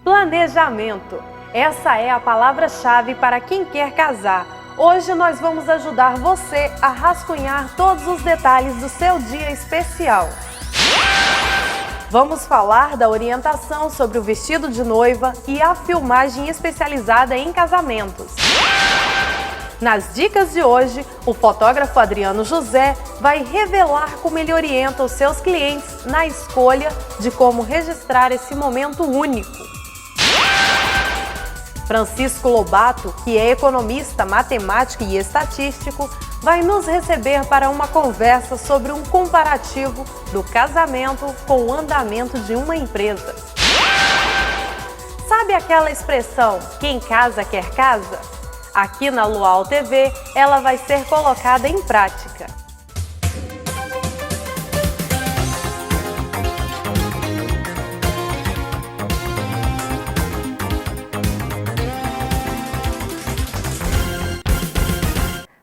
Planejamento. Essa é a palavra-chave para quem quer casar. Hoje nós vamos ajudar você a rascunhar todos os detalhes do seu dia especial. Vamos falar da orientação sobre o vestido de noiva e a filmagem especializada em casamentos. Nas dicas de hoje, o fotógrafo Adriano José vai revelar como ele orienta os seus clientes na escolha de como registrar esse momento único. Francisco Lobato, que é economista, matemático e estatístico, vai nos receber para uma conversa sobre um comparativo do casamento com o andamento de uma empresa. Sabe aquela expressão, quem casa quer casa? Aqui na Luau TV, ela vai ser colocada em prática.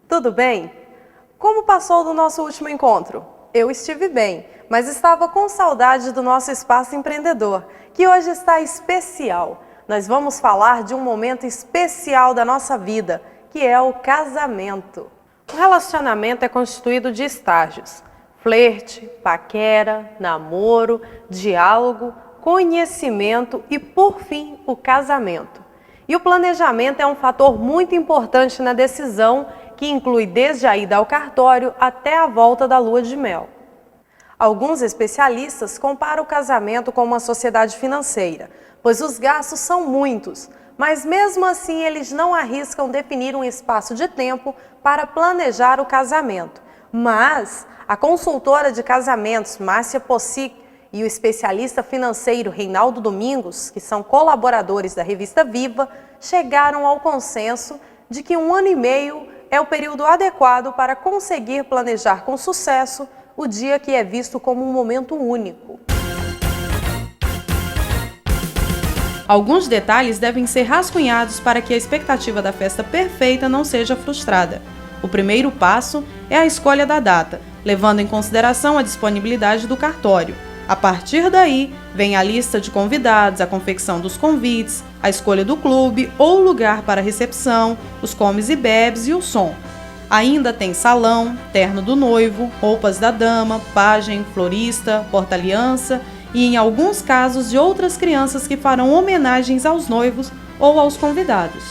Tudo bem? Como passou do nosso último encontro? Eu estive bem, mas estava com saudade do nosso espaço empreendedor, que hoje está especial. Nós vamos falar de um momento especial da nossa vida, que é o casamento. O relacionamento é constituído de estágios: flerte, paquera, namoro, diálogo, conhecimento e, por fim, o casamento. E o planejamento é um fator muito importante na decisão, que inclui desde a ida ao cartório até a volta da lua de mel. Alguns especialistas comparam o casamento com uma sociedade financeira, pois os gastos são muitos, mas mesmo assim eles não arriscam definir um espaço de tempo para planejar o casamento. Mas a consultora de casamentos Márcia Possic e o especialista financeiro Reinaldo Domingos, que são colaboradores da revista Viva, chegaram ao consenso de que 1 ano e meio é o período adequado para conseguir planejar com sucesso o dia que é visto como um momento único. Alguns detalhes devem ser rascunhados para que a expectativa da festa perfeita não seja frustrada. O primeiro passo é a escolha da data, levando em consideração a disponibilidade do cartório. A partir daí, vem a lista de convidados, a confecção dos convites, a escolha do clube ou lugar para a recepção, os comes e bebes e o som. Ainda tem salão, terno do noivo, roupas da dama, pajem, florista, porta-aliança e, em alguns casos, de outras crianças que farão homenagens aos noivos ou aos convidados.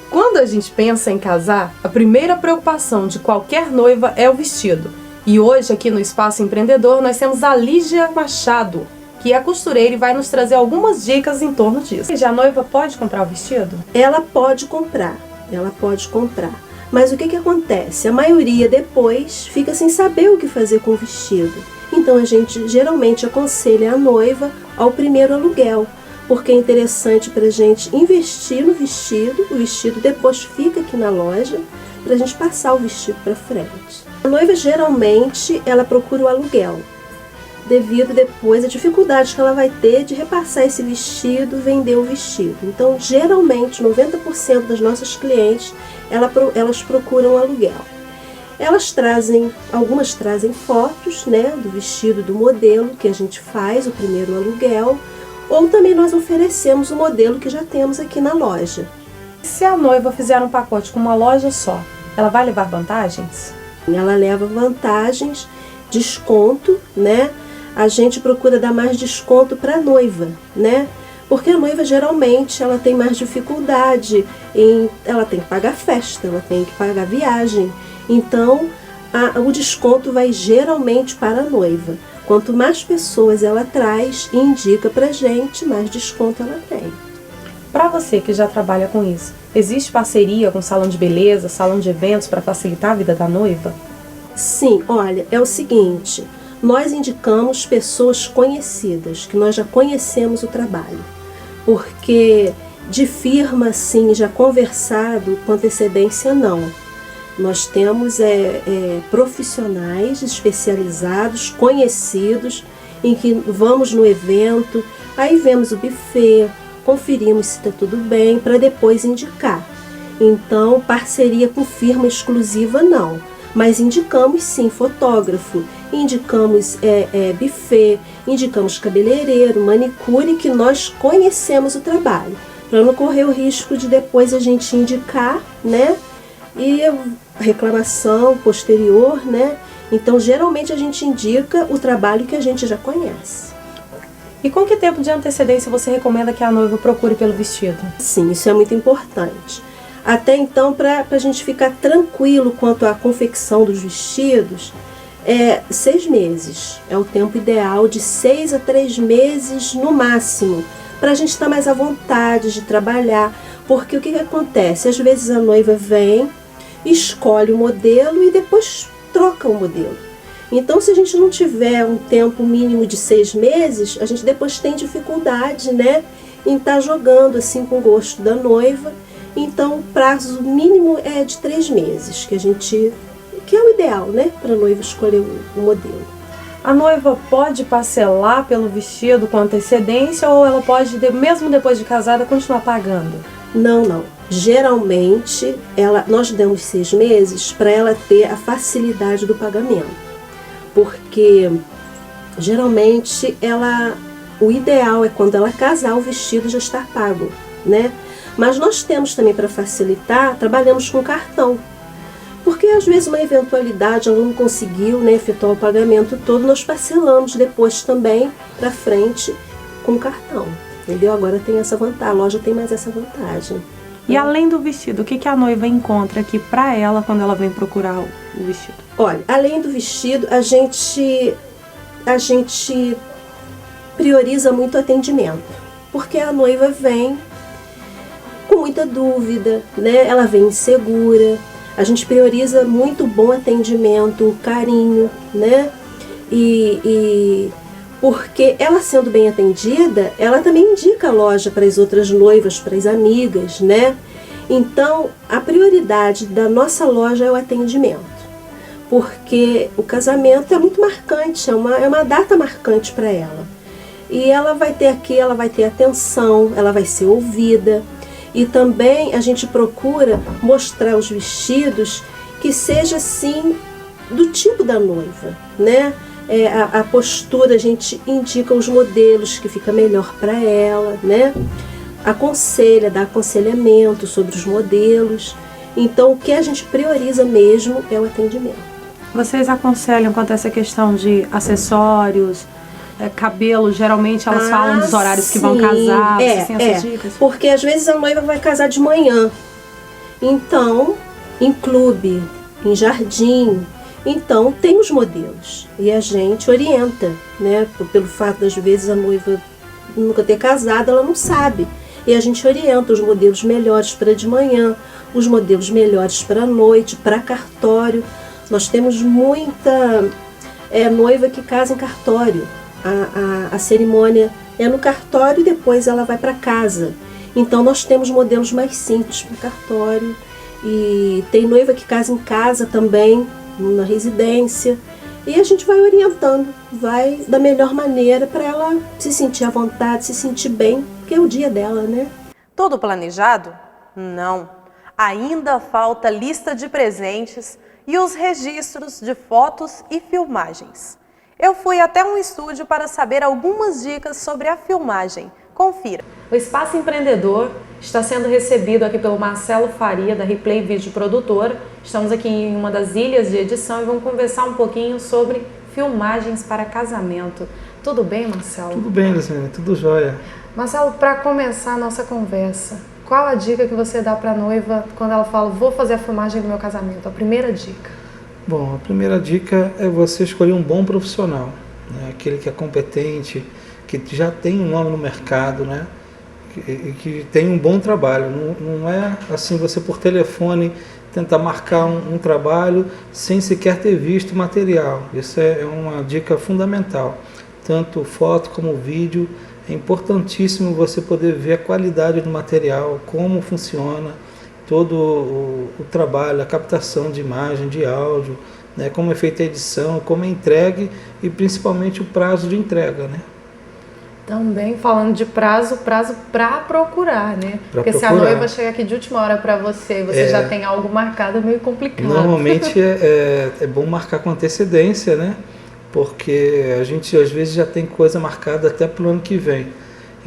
Quando a gente pensa em casar, a primeira preocupação de qualquer noiva é o vestido. E hoje, aqui no Espaço Empreendedor, nós temos a Lígia Machado, que é costureira e vai nos trazer algumas dicas em torno disso. E a noiva pode comprar o vestido? Ela pode comprar. Mas o que acontece? A maioria depois fica sem saber o que fazer com o vestido. Então a gente geralmente aconselha a noiva ao primeiro aluguel, porque é interessante para a gente investir no vestido, o vestido depois fica aqui na loja, para a gente passar o vestido para frente. A noiva geralmente ela procura o aluguel, devido depois à dificuldade que ela vai ter de repassar esse vestido, vender o vestido. Então, geralmente, 90% das nossas clientes, elas procuram aluguel. Algumas trazem fotos, né, do vestido, do modelo que a gente faz, o primeiro aluguel, ou também nós oferecemos o modelo que já temos aqui na loja. Se a noiva fizer um pacote com uma loja só, ela vai levar vantagens? Ela leva vantagens, desconto, né? A gente procura dar mais desconto para a noiva, né? Porque a noiva geralmente ela tem mais dificuldade ela tem que pagar festa, ela tem que pagar viagem. Então, o desconto vai geralmente para a noiva. Quanto mais pessoas ela traz e indica pra gente, mais desconto ela tem. Para você que já trabalha com isso, existe parceria com salão de beleza, salão de eventos para facilitar a vida da noiva? Sim, olha, é o seguinte, nós indicamos pessoas conhecidas, que nós já conhecemos o trabalho, porque de firma, assim, já conversado com antecedência, não. Nós temos profissionais especializados, conhecidos, em que vamos no evento, aí vemos o buffet, conferimos se está tudo bem, para depois indicar. Então, parceria com firma exclusiva não, mas indicamos sim fotógrafo, indicamos buffet, indicamos cabeleireiro, manicure, que nós conhecemos o trabalho, para não correr o risco de depois a gente indicar, né? E reclamação posterior, né? Então, geralmente a gente indica o trabalho que a gente já conhece. E com que tempo de antecedência você recomenda que a noiva procure pelo vestido? Sim, isso é muito importante. Até então, para a gente ficar tranquilo quanto à confecção dos vestidos, 6 meses. É o tempo ideal, de 6 a 3 meses no máximo, para a gente estar mais à vontade de trabalhar. Porque o que acontece? Às vezes a noiva vem, escolhe o modelo e depois troca o modelo. Então, se a gente não tiver um tempo mínimo de 6 meses, a gente depois tem dificuldade, né, em estar jogando assim com o gosto da noiva. Então, o prazo mínimo é de 3 meses, que é o ideal, né, para a noiva escolher o modelo. A noiva pode parcelar pelo vestido com antecedência ou ela pode, mesmo depois de casada, continuar pagando? Não. Geralmente, nós damos 6 meses para ela ter a facilidade do pagamento. Porque, geralmente, o ideal é quando ela casar, o vestido já estar pago, né? Mas nós temos também, para facilitar, trabalhamos com cartão. Porque, às vezes, uma eventualidade, ela não conseguiu, né, efetuar o pagamento todo, nós parcelamos depois também, para frente, com cartão. Entendeu? Agora tem essa vantagem, a loja tem mais essa vantagem. E além do vestido, o que a noiva encontra aqui para ela quando ela vem procurar o vestido? Olha, além do vestido, a gente prioriza muito o atendimento. Porque a noiva vem com muita dúvida, né? Ela vem insegura. A gente prioriza muito o bom atendimento, o carinho, né? E porque ela sendo bem atendida, ela também indica a loja para as outras noivas, para as amigas, né? Então, a prioridade da nossa loja é o atendimento, porque o casamento é muito marcante, é uma data marcante para ela. E ela vai ter aqui, ela vai ter atenção, ela vai ser ouvida. E também a gente procura mostrar os vestidos que seja assim do tipo da noiva, né? A postura, a gente indica os modelos que fica melhor para ela, né? Aconselha, dá aconselhamento sobre os modelos. Então, o que a gente prioriza mesmo é o atendimento. Vocês aconselham quanto a essa questão de acessórios, cabelo? Geralmente elas falam dos horários que vão casar, vocês têm essas dicas? Porque às vezes a noiva vai casar de manhã. Então, em clube, em jardim, então tem os modelos. E a gente orienta, né? Pelo fato das vezes a noiva nunca ter casado, ela não sabe. E a gente orienta os modelos melhores para de manhã, os modelos melhores para a noite, para cartório. Nós temos muita noiva que casa em cartório. A cerimônia é no cartório e depois ela vai para casa. Então nós temos modelos mais simples para cartório. E tem noiva que casa em casa também, na residência. E a gente vai orientando, vai da melhor maneira para ela se sentir à vontade, se sentir bem, porque é o dia dela, né? Tudo planejado? Não. Ainda falta lista de presentes e os registros de fotos e filmagens. Eu fui até um estúdio para saber algumas dicas sobre a filmagem. Confira. O Espaço Empreendedor está sendo recebido aqui pelo Marcelo Faria, da Replay Vídeo Produtora. Estamos aqui em uma das ilhas de edição e vamos conversar um pouquinho sobre filmagens para casamento. Tudo bem, Marcelo? Tudo bem, Luciana, tudo jóia. Marcelo, para começar a nossa conversa, qual a dica que você dá para a noiva quando ela fala, vou fazer a filmagem do meu casamento? A primeira dica. Bom, a primeira dica é você escolher um bom profissional, né? Aquele que é competente, que já tem um nome no mercado, né? Que tem um bom trabalho. Não é assim você por telefone tentar marcar um trabalho sem sequer ter visto o material. Isso é uma dica fundamental. Tanto foto como vídeo, é importantíssimo você poder ver a qualidade do material, como funciona todo o trabalho, a captação de imagem, de áudio, né, como é feita a edição, como é entregue e principalmente o prazo de entrega, né? Também falando de prazo para procurar, né? Porque se a noiva chegar aqui de última hora para você, você já tem algo marcado, é meio complicado. Normalmente é bom marcar com antecedência, né? Porque a gente às vezes já tem coisa marcada até para o ano que vem.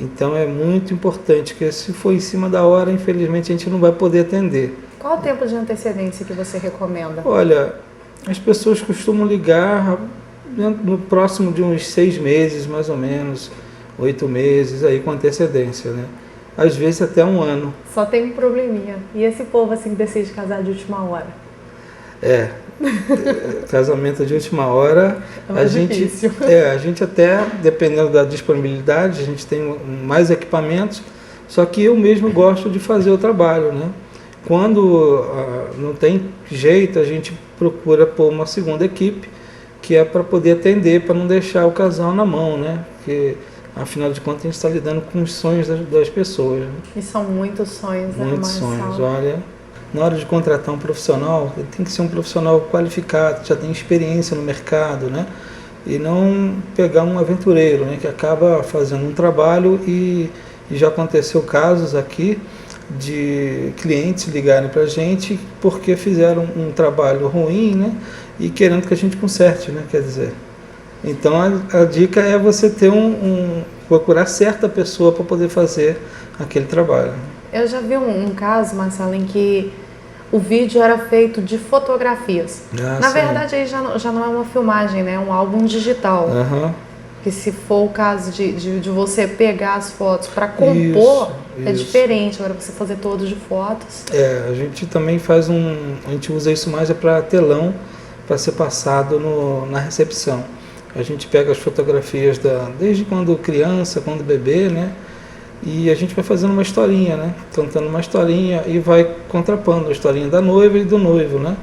Então é muito importante, porque se for em cima da hora, infelizmente a gente não vai poder atender. Qual o tempo de antecedência que você recomenda? Olha, as pessoas costumam ligar no próximo de uns 6 meses, mais ou menos, 8 meses, aí com antecedência, né? Às vezes até um ano. Só tem um probleminha. E esse povo assim que decide casar de última hora? Casamento de última hora, a gente até, dependendo da disponibilidade, a gente tem mais equipamentos, só que eu mesmo gosto de fazer o trabalho, né? Quando não tem jeito, a gente procura pôr uma segunda equipe, que é para poder atender, para não deixar o casal na mão, né? Porque, afinal de contas, a gente está lidando com os sonhos das pessoas. Né? E são muitos sonhos, né, muitos sonhos. Olha, na hora de contratar um profissional, ele tem que ser um profissional qualificado, que já tem experiência no mercado, né? E não pegar um aventureiro, né? Que acaba fazendo um trabalho e já aconteceu casos aqui de clientes ligarem para a gente porque fizeram um trabalho ruim, né? E querendo que a gente conserte, né? Quer dizer, então a dica é você ter procurar certa pessoa para poder fazer aquele trabalho. Eu já vi um caso, Marcelo, em que o vídeo era feito de fotografias. Na verdade, aí já não é uma filmagem, né? É um álbum digital. Que se for o caso de você pegar as fotos para compor, é diferente. Agora você fazer todos de fotos. A gente também faz a gente usa isso mais para telão, para ser passado na recepção. A gente pega as fotografias desde quando criança, quando bebê, né? E a gente vai fazendo uma historinha, né? Contando uma historinha e vai contrapondo a historinha da noiva e do noivo, né?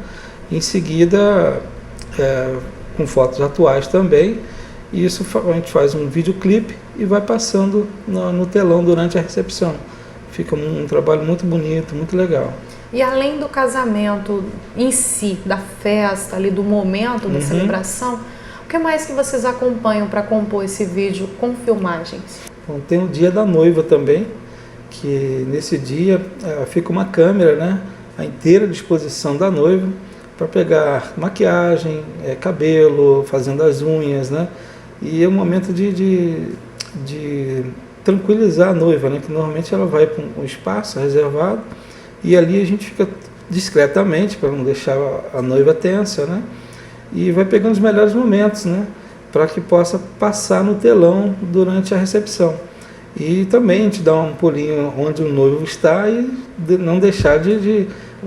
Em seguida, com fotos atuais também, e isso a gente faz um videoclipe e vai passando no telão durante a recepção. Fica um trabalho muito bonito, muito legal. E além do casamento em si, da festa, ali, do momento da celebração, o que mais que vocês acompanham para compor esse vídeo com filmagens? Bom, tem o dia da noiva também, que nesse dia fica uma câmera, né, à inteira disposição da noiva para pegar maquiagem, cabelo, fazendo as unhas, né, e é um momento de tranquilizar a noiva, né, que normalmente ela vai para um espaço reservado e ali a gente fica discretamente para não deixar a noiva tensa, né, e vai pegando os melhores momentos, né, para que possa passar no telão durante a recepção. E também a gente dá um pulinho onde o noivo está e não deixar para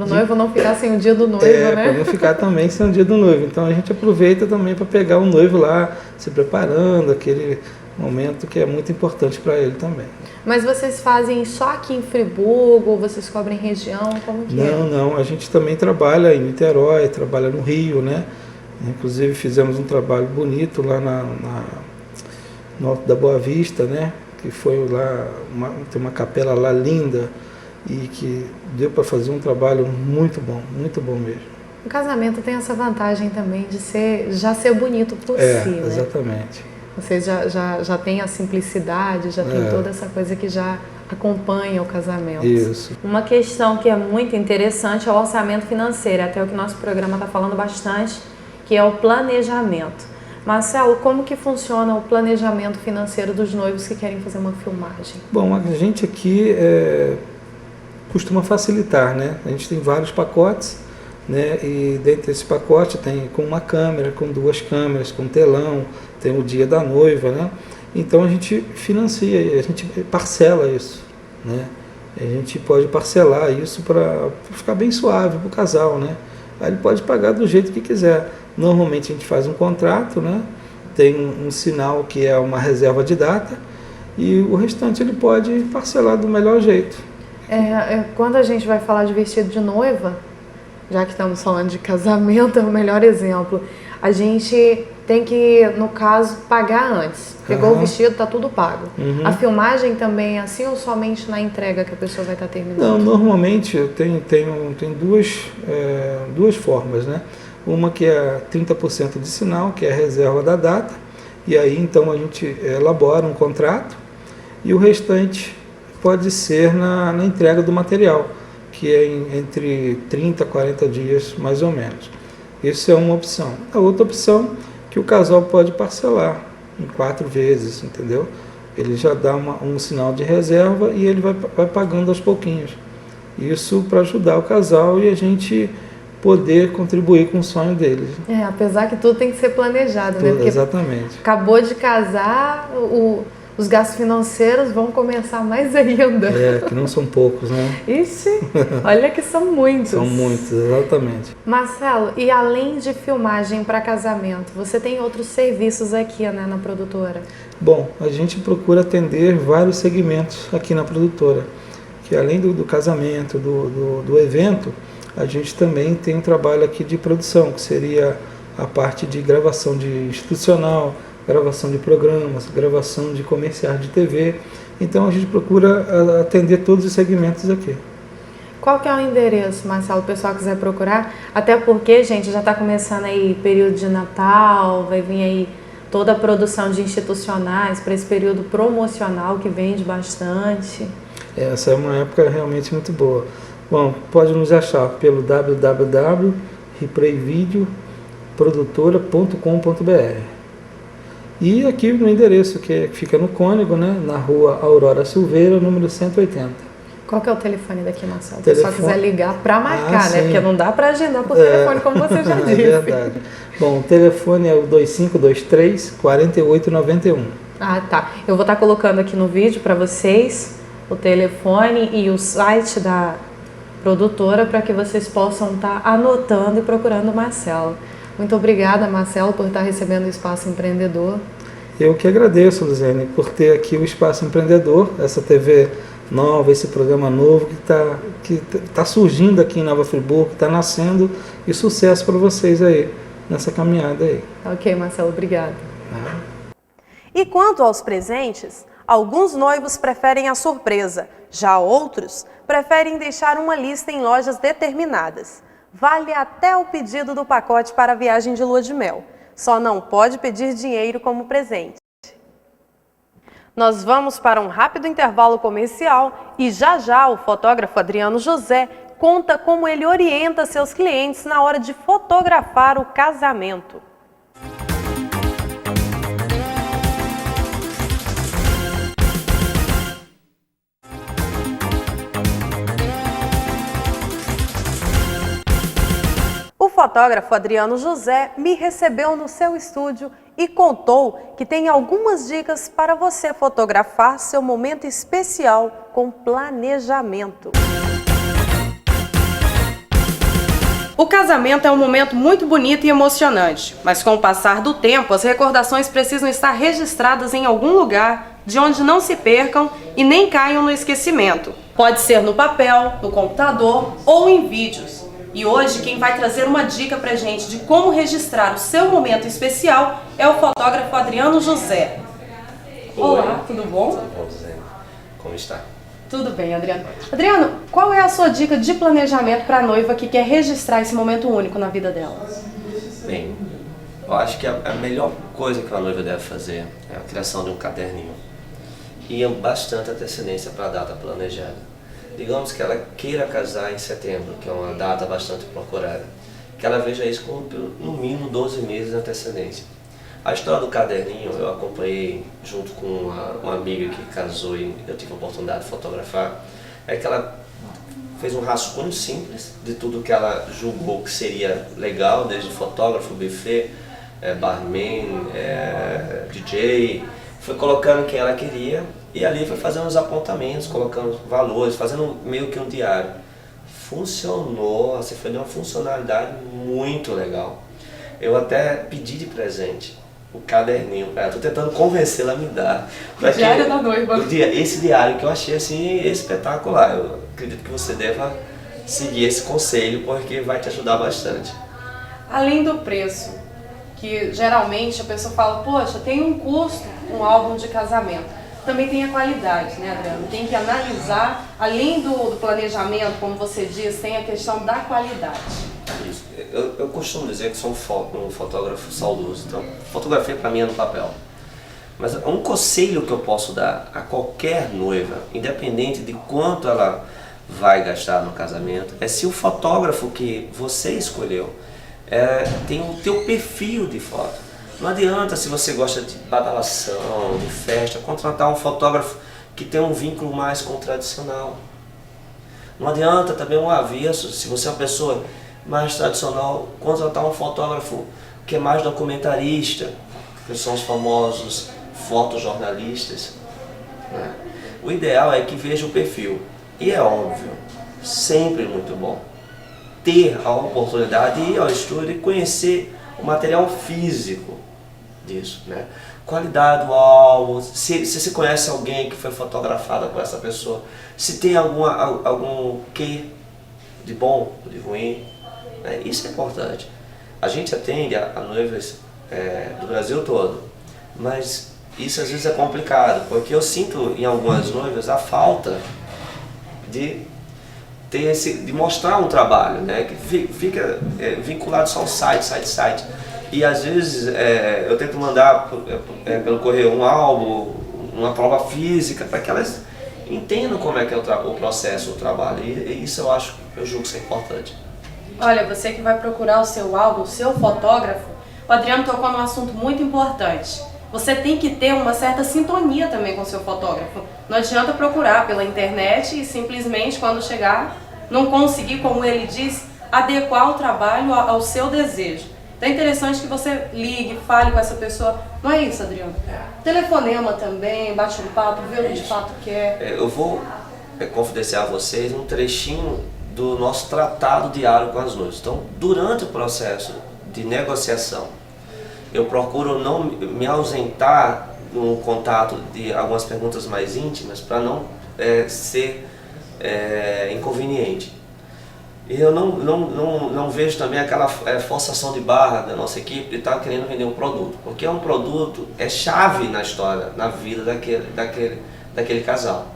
o noivo não ficar sem o dia do noivo, né? Para não ficar também sem o dia do noivo. Então a gente aproveita também para pegar o noivo lá, se preparando, aquele momento que é muito importante para ele também. Mas vocês fazem só aqui em Friburgo, ou vocês cobrem região? Como que é? Não, a gente também trabalha em Niterói, trabalha no Rio, né? Inclusive fizemos um trabalho bonito lá no Alto da Boa Vista, né? Que foi lá, tem uma capela lá linda e que deu para fazer um trabalho muito bom mesmo. O casamento tem essa vantagem também de já ser bonito por si, né? Exatamente. Vocês já têm a simplicidade, já tem toda essa coisa que já acompanha o casamento. Isso. Uma questão que é muito interessante é o orçamento financeiro, até o que nosso programa está falando bastante, que é o planejamento. Marcelo, como que funciona o planejamento financeiro dos noivos que querem fazer uma filmagem? Bom, a gente aqui costuma facilitar, né? A gente tem vários pacotes, né? E dentro desse pacote tem com uma câmera, com 2 câmeras, com telão, tem o dia da noiva, né? Então a gente financia, a gente parcela isso, né? A gente pode parcelar isso para ficar bem suave para o casal, né? Aí ele pode pagar do jeito que quiser. Normalmente a gente faz um contrato, né? Tem um sinal que é uma reserva de data e o restante ele pode parcelar do melhor jeito. Quando a gente vai falar de vestido de noiva, já que estamos falando de casamento, é o melhor exemplo. A gente tem que, no caso, pagar antes. Pegou o vestido, está tudo pago. A filmagem também é assim ou somente na entrega que a pessoa vai estar terminando? Não, normalmente tem duas formas, né? Uma que é 30% de sinal, que é a reserva da data, E aí então a gente elabora um contrato e o restante pode ser na entrega do material, que é entre 30 a 40 dias mais ou menos. Isso é uma opção. A outra opção é que o casal pode parcelar em 4 vezes, entendeu? Ele já dá um sinal de reserva e ele vai pagando aos pouquinhos. Isso para ajudar o casal e a gente poder contribuir com o sonho deles. Apesar que tudo tem que ser planejado, né? Porque exatamente. Acabou de casar, os gastos financeiros vão começar mais ainda. Que não são poucos, né? Ixi, olha que são muitos. São muitos, exatamente. Marcelo, e além de filmagem para casamento, você tem outros serviços aqui, né, na produtora? Bom, a gente procura atender vários segmentos aqui na produtora, que além do casamento, do evento, a gente também tem um trabalho aqui de produção, que seria a parte de gravação de institucional, gravação de programas, gravação de comerciais de TV. Então a gente procura atender todos os segmentos aqui. Qual que é o endereço, Marcelo, o pessoal quiser procurar? Até porque, gente, já está começando aí período de Natal, vai vir aí toda a produção de institucionais para esse período promocional que vende bastante. Essa é uma época realmente muito boa. Bom, pode nos achar pelo www.reprayvideoprodutora.com.br e aqui no endereço que fica no Cônego, né, na rua Aurora Silveira, número 180. Qual que é o telefone daqui, Marcelo? Se só quiser ligar para marcar, né? Sim. Porque não dá para agendar por telefone, como você já disse. É verdade. Bom, o telefone é o 2523-4891. Ah, tá. Eu vou estar colocando aqui no vídeo para vocês o telefone e o site da produtora para que vocês possam estar anotando e procurando o Marcelo. Muito obrigada, Marcelo, por estar recebendo o Espaço Empreendedor. Eu que agradeço, Luziane, por ter aqui o Espaço Empreendedor, essa TV nova, esse programa novo que tá surgindo aqui em Nova Friburgo, que está nascendo, e sucesso para vocês aí, nessa caminhada aí. Ok, Marcelo, obrigada. E quanto aos presentes, alguns noivos preferem a surpresa, já outros preferem deixar uma lista em lojas determinadas. Vale até o pedido do pacote para a viagem de lua de mel. Só não pode pedir dinheiro como presente. Nós vamos para um rápido intervalo comercial e já o fotógrafo Adriano José conta como ele orienta seus clientes na hora de fotografar o casamento. O fotógrafo Adriano José me recebeu no seu estúdio e contou que tem algumas dicas para você fotografar seu momento especial com planejamento. O casamento é um momento muito bonito e emocionante, mas com o passar do tempo, as recordações precisam estar registradas em algum lugar, de onde não se percam e nem caiam no esquecimento. Pode ser no papel, no computador ou em vídeos. E hoje quem vai trazer uma dica pra gente de como registrar o seu momento especial é o fotógrafo Adriano José. Olá, tudo bom? Tudo bom, Zé. Como está? Tudo bem, Adriano. Adriano, qual é a sua dica de planejamento para a noiva que quer registrar esse momento único na vida dela? Bem, eu acho que a melhor coisa que uma noiva deve fazer é a criação de um caderninho e bastante antecedência para a data planejada. Digamos que ela queira casar em setembro, que é uma data bastante procurada, que ela veja isso com no mínimo 12 meses de antecedência. A história do caderninho eu acompanhei junto com uma amiga que casou e eu tive a oportunidade de fotografar. É que ela fez um rascunho simples de tudo que ela julgou que seria legal, desde fotógrafo, buffet, barman, DJ, foi colocando quem ela queria e ali foi fazendo os apontamentos, colocando valores, fazendo meio que um diário. Funcionou, assim, foi de uma funcionalidade muito legal. Eu até pedi de presente o caderninho para ela, tô tentando convencê-la a me dar. O diário da noiva. Esse diário que eu achei assim espetacular. Eu acredito que você deva seguir esse conselho porque vai te ajudar bastante. Além do preço, que geralmente a pessoa fala, poxa, tem um custo um álbum de casamento. Também tem a qualidade, né, Adriano? Tem que analisar, além do planejamento, como você diz, tem a questão da qualidade. Isso. Eu costumo dizer que sou um fotógrafo saudoso, então fotografia para mim é no papel. Mas um conselho que eu posso dar a qualquer noiva, independente de quanto ela vai gastar no casamento, é se o fotógrafo que você escolheu tem o teu perfil de foto. Não adianta, se você gosta de badalação, de festa, contratar um fotógrafo que tem um vínculo mais com o tradicional. Não adianta também um avesso, se você é uma pessoa mais tradicional, contratar um fotógrafo que é mais documentarista, que são os famosos fotojornalistas, né? O ideal é que veja o perfil. E é óbvio, sempre muito bom ter a oportunidade de ir ao estúdio e conhecer o material físico disso, né? Qualidade do álbum, se você conhece alguém que foi fotografada por essa pessoa, se tem algum quê de bom, de ruim, né? Isso é importante. A gente atende a noivas do Brasil todo, mas isso às vezes é complicado, porque eu sinto em algumas noivas a falta de de mostrar um trabalho, né? Que fica vinculado só ao site. E às vezes eu tento mandar pelo correio um álbum, uma prova física, para que elas entendam como é que é o processo, o trabalho. E isso eu julgo ser importante. Olha, você que vai procurar o seu álbum, o seu fotógrafo, o Adriano tocou num assunto muito importante. Você tem que ter uma certa sintonia também com o seu fotógrafo. Não adianta procurar pela internet e simplesmente, quando chegar, não conseguir, como ele diz, adequar o trabalho ao seu desejo. Então é interessante que você ligue, fale com essa pessoa. Não é isso, Adriano? Telefonema também, bate um papo, vê o que de fato quer. Eu vou confidenciar a vocês um trechinho do nosso tratado diário com as noivas. Então, durante o processo de negociação, eu procuro não me ausentar no contato de algumas perguntas mais íntimas para não ser inconveniente. E eu não vejo também aquela forçação de barra da nossa equipe de estar querendo vender um produto, porque um produto é chave na história, na vida daquele casal.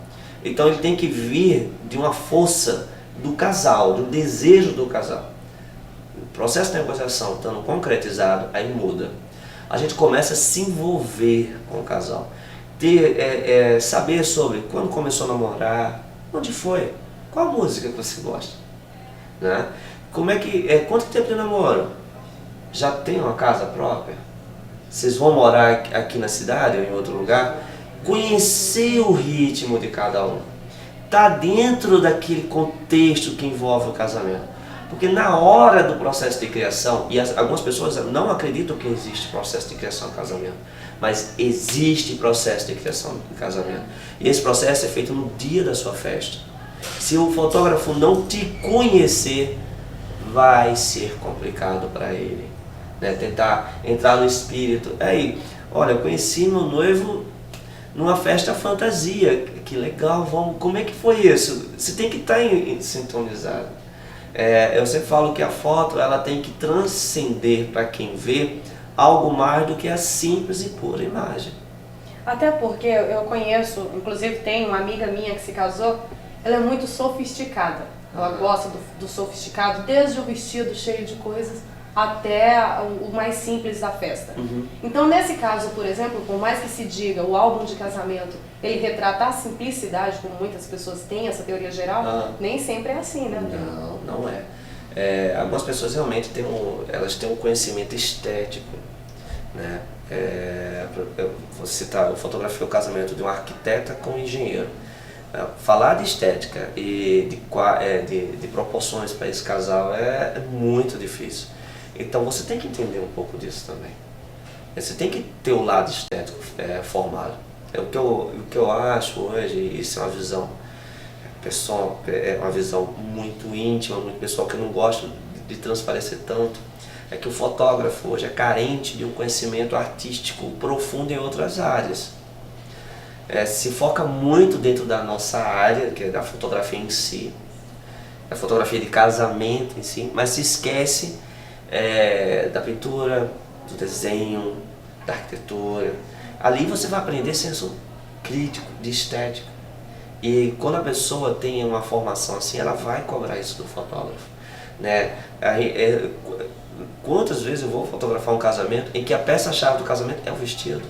Então ele tem que vir de uma força do casal, do desejo do casal. O processo de negociação estando concretizado, aí muda. A gente começa a se envolver com o casal, saber sobre quando começou a namorar, onde foi, qual a música que você gosta, né? Quanto tempo de namoro? Já tem uma casa própria? Vocês vão morar aqui na cidade ou em outro lugar? Conhecer o ritmo de cada um, tá dentro daquele contexto que envolve o casamento. Porque na hora do processo de criação, e algumas pessoas não acreditam que existe processo de criação no casamento, mas existe processo de criação no casamento. E esse processo é feito no dia da sua festa. Se o fotógrafo não te conhecer, vai ser complicado para ele, né? Tentar entrar no espírito. Olha, eu conheci meu noivo numa festa fantasia, que legal, como é que foi isso? Você tem que estar sintonizado. Eu sempre falo que a foto ela tem que transcender para quem vê algo mais do que a simples e pura imagem. Até porque eu conheço, inclusive tem uma amiga minha que se casou, ela é muito sofisticada. Ela gosta do sofisticado, desde o vestido cheio de coisas até o mais simples da festa. Então nesse caso, por exemplo, por mais que se diga o álbum de casamento, ele retrata a simplicidade, como muitas pessoas têm essa teoria geral, nem sempre é assim, né? Não é. Algumas pessoas realmente têm um conhecimento estético, né? Eu vou citar, eu fotografei o casamento de uma arquiteta com um engenheiro. Falar de estética e de proporções para esse casal é muito difícil. Então você tem que entender um pouco disso também. Você tem que ter o lado estético formado. O que eu acho hoje, isso é uma visão pessoal, uma visão muito íntima, muito pessoal, que eu não gosto de transparecer tanto, é que o fotógrafo hoje é carente de um conhecimento artístico profundo em outras áreas. Se foca muito dentro da nossa área, que é da fotografia em si, da fotografia de casamento em si, mas se esquece da pintura, do desenho, da arquitetura. Ali você vai aprender senso crítico, de estética. E quando a pessoa tem uma formação assim, ela vai cobrar isso do fotógrafo, né? Quantas vezes eu vou fotografar um casamento em que a peça-chave do casamento é o vestido?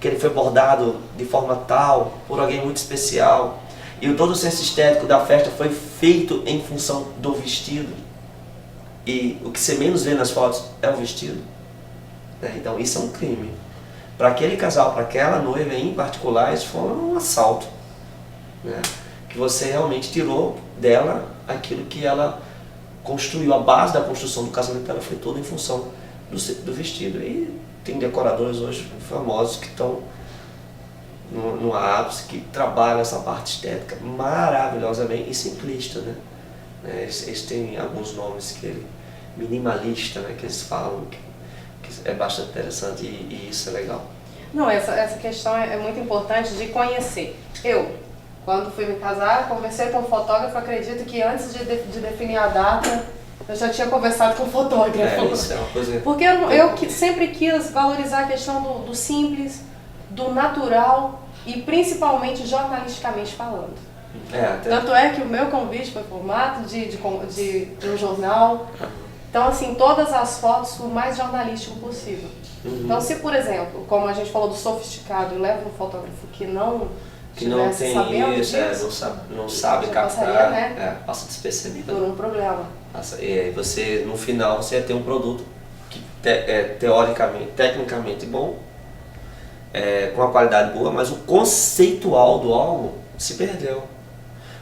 que ele foi bordado de forma tal, por alguém muito especial. E todo o senso estético da festa foi feito em função do vestido. E o que você menos vê nas fotos é o vestido. Então isso é um crime. Para aquele casal, para aquela noiva em particular, isso foi um assalto. Que você realmente tirou dela aquilo que ela construiu. A base da construção do casamento dela foi toda em função do vestido. E tem decoradores hoje famosos que estão no ápice, que trabalham essa parte estética maravilhosamente e simplista, né? Eles têm alguns nomes que minimalista, né, que eles falam, que é bastante interessante e isso é legal. Não, essa questão é muito importante de conhecer. Eu, quando fui me casar, conversei com o fotógrafo, acredito que antes de definir a data, eu já tinha conversado com o fotógrafo. Isso é uma coisa... Porque eu sempre quis valorizar a questão do simples, do natural e principalmente jornalisticamente falando. Tanto é que o meu convite foi formato de um jornal. Então, assim, todas as fotos o mais jornalístico possível. Então, se, por exemplo, como a gente falou do sofisticado, eu levo um fotógrafo que não tem isso, não sabe captar, né? Passa despercebido. Por um problema. E aí você, no final, você ia ter um produto que tecnicamente bom, com uma qualidade boa, mas o conceitual do álbum se perdeu.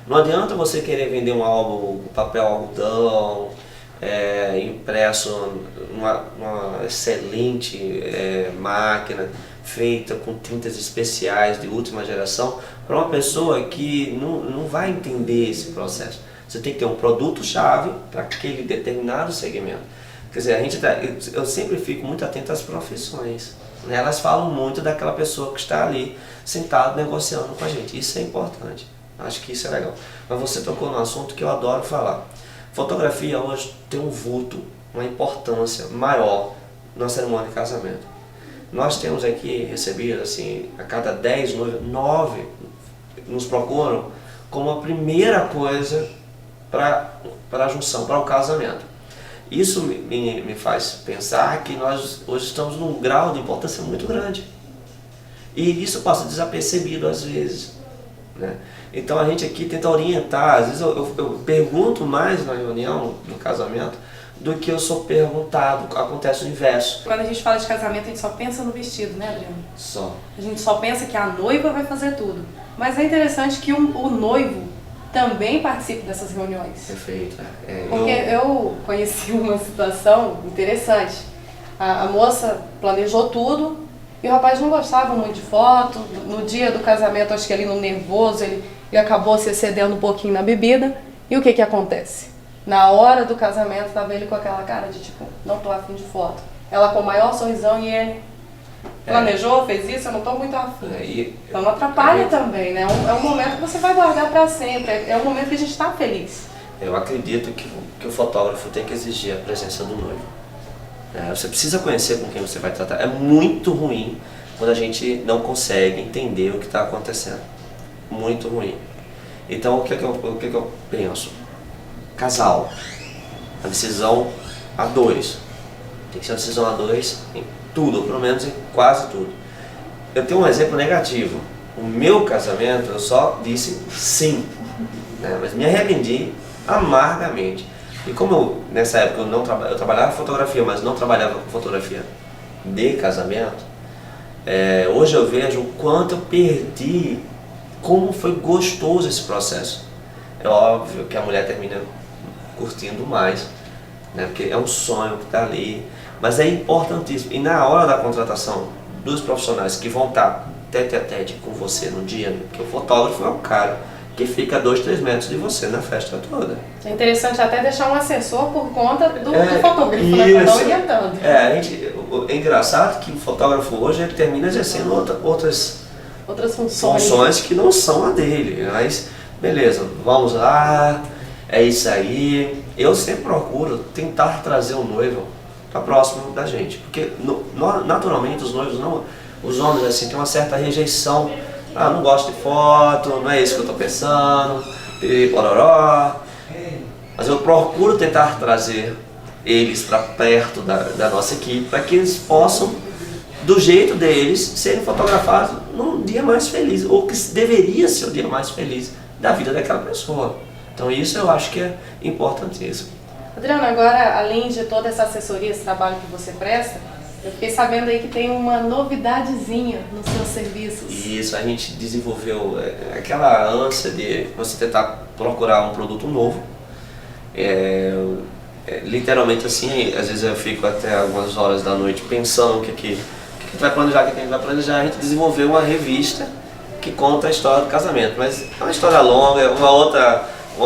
Não adianta você querer vender um álbum, papel algodão, impresso numa excelente máquina, feita com tintas especiais de última geração, para uma pessoa que não vai entender esse processo. Você tem que ter um produto-chave para aquele determinado segmento. Quer dizer, eu sempre fico muito atento às profissões. Né? Elas falam muito daquela pessoa que está ali, sentado, negociando com a gente. Isso é importante. Acho que isso é legal. Mas você tocou num assunto que eu adoro falar. Fotografia hoje tem um vulto, uma importância maior na cerimônia de casamento. Nós temos aqui recebido, assim, a cada 10 noivos, 9 nos procuram como a primeira coisa para a junção, para o casamento. Isso me faz pensar que nós hoje estamos num grau de importância muito grande. E isso passa desapercebido às vezes. Né? Então a gente aqui tenta orientar, às vezes eu pergunto mais na reunião, no casamento, do que eu sou perguntado, acontece o inverso. Quando a gente fala de casamento, a gente só pensa no vestido, né, Adriano? Só. A gente só pensa que a noiva vai fazer tudo. Mas é interessante que o noivo também participe dessas reuniões. Perfeito. Porque eu conheci uma situação interessante. A moça planejou tudo e o rapaz não gostava muito de foto. No dia do casamento, acho que ali no nervoso, ele acabou se excedendo um pouquinho na bebida. E o que acontece? Na hora do casamento, estava ele com aquela cara de tipo, não tô afim de foto. Ela com o maior sorrisão e ele planejou, fez isso, eu não tô muito afim. Então não atrapalha também, né? É um momento que você vai guardar para sempre, é um momento que a gente está feliz. Eu acredito que o fotógrafo tem que exigir a presença do noivo. Você precisa conhecer com quem você vai tratar. É muito ruim quando a gente não consegue entender o que está acontecendo. Muito ruim. Então o que eu penso? Casal, a decisão a dois. Tem que ser uma decisão a dois em tudo, ou pelo menos em quase tudo. Eu tenho um exemplo negativo. O meu casamento eu só disse sim, né? Mas me arrependi amargamente. E como nessa época eu trabalhava fotografia, mas não trabalhava com fotografia de casamento, hoje eu vejo o quanto eu perdi, como foi gostoso esse processo. É óbvio que a mulher termina curtindo mais, né? Porque é um sonho que está ali, mas é importantíssimo. E na hora da contratação dos profissionais que vão estar tete a tete com você no dia, porque o fotógrafo é um cara que fica a 2-3 metros de você na festa toda. É interessante até deixar um assessor por conta do fotógrafo, né? Para orientando. É engraçado que o fotógrafo hoje ele termina exercendo outras funções que não são a dele, mas beleza, vamos lá, é isso aí. Eu sempre procuro tentar trazer o noivo para próximo da gente, porque naturalmente os homens assim têm uma certa rejeição. Não gosto de foto, não é isso que eu estou pensando, pororó. Mas eu procuro tentar trazer eles para perto da nossa equipe, para que eles possam do jeito deles, serem fotografados no dia mais feliz, ou que deveria ser o dia mais feliz da vida daquela pessoa. Então isso eu acho que é importantíssimo. Adriano, agora, além de toda essa assessoria, esse trabalho que você presta, eu fiquei sabendo aí que tem uma novidadezinha nos seus serviços. Isso, a gente desenvolveu aquela ânsia de você tentar procurar um produto novo. Literalmente assim, às vezes eu fico até algumas horas da noite pensando o que a gente vai planejar, o que a gente vai planejar. A gente desenvolveu uma revista que conta a história do casamento, mas é uma história longa, uma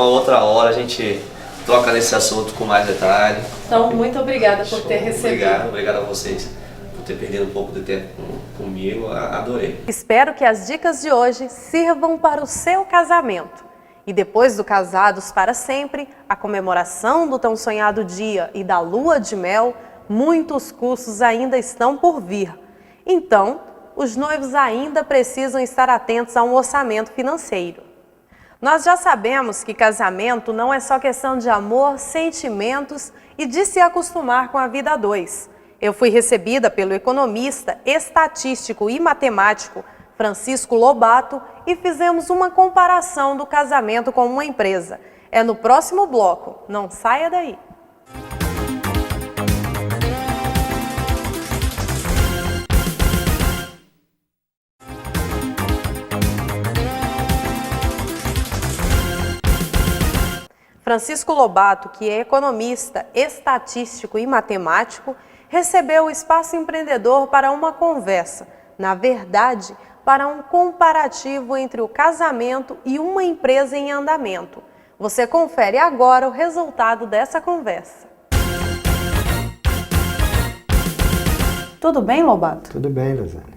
outra hora a gente toca nesse assunto com mais detalhe. Então, muito obrigada por ter recebido. Obrigado a vocês por ter perdido um pouco de tempo comigo, adorei. Espero que as dicas de hoje sirvam para o seu casamento. E depois do Casados para Sempre, a comemoração do tão sonhado dia e da lua de mel, muitos custos ainda estão por vir. Então, os noivos ainda precisam estar atentos a um orçamento financeiro. Nós já sabemos que casamento não é só questão de amor, sentimentos e de se acostumar com a vida a dois. Eu fui recebida pelo economista, estatístico e matemático Francisco Lobato e fizemos uma comparação do casamento com uma empresa. É no próximo bloco, não saia daí! Francisco Lobato, que é economista, estatístico e matemático, recebeu o Espaço Empreendedor para uma conversa, na verdade, para um comparativo entre o casamento e uma empresa em andamento. Você confere agora o resultado dessa conversa. Tudo bem, Lobato? Tudo bem, Rosane.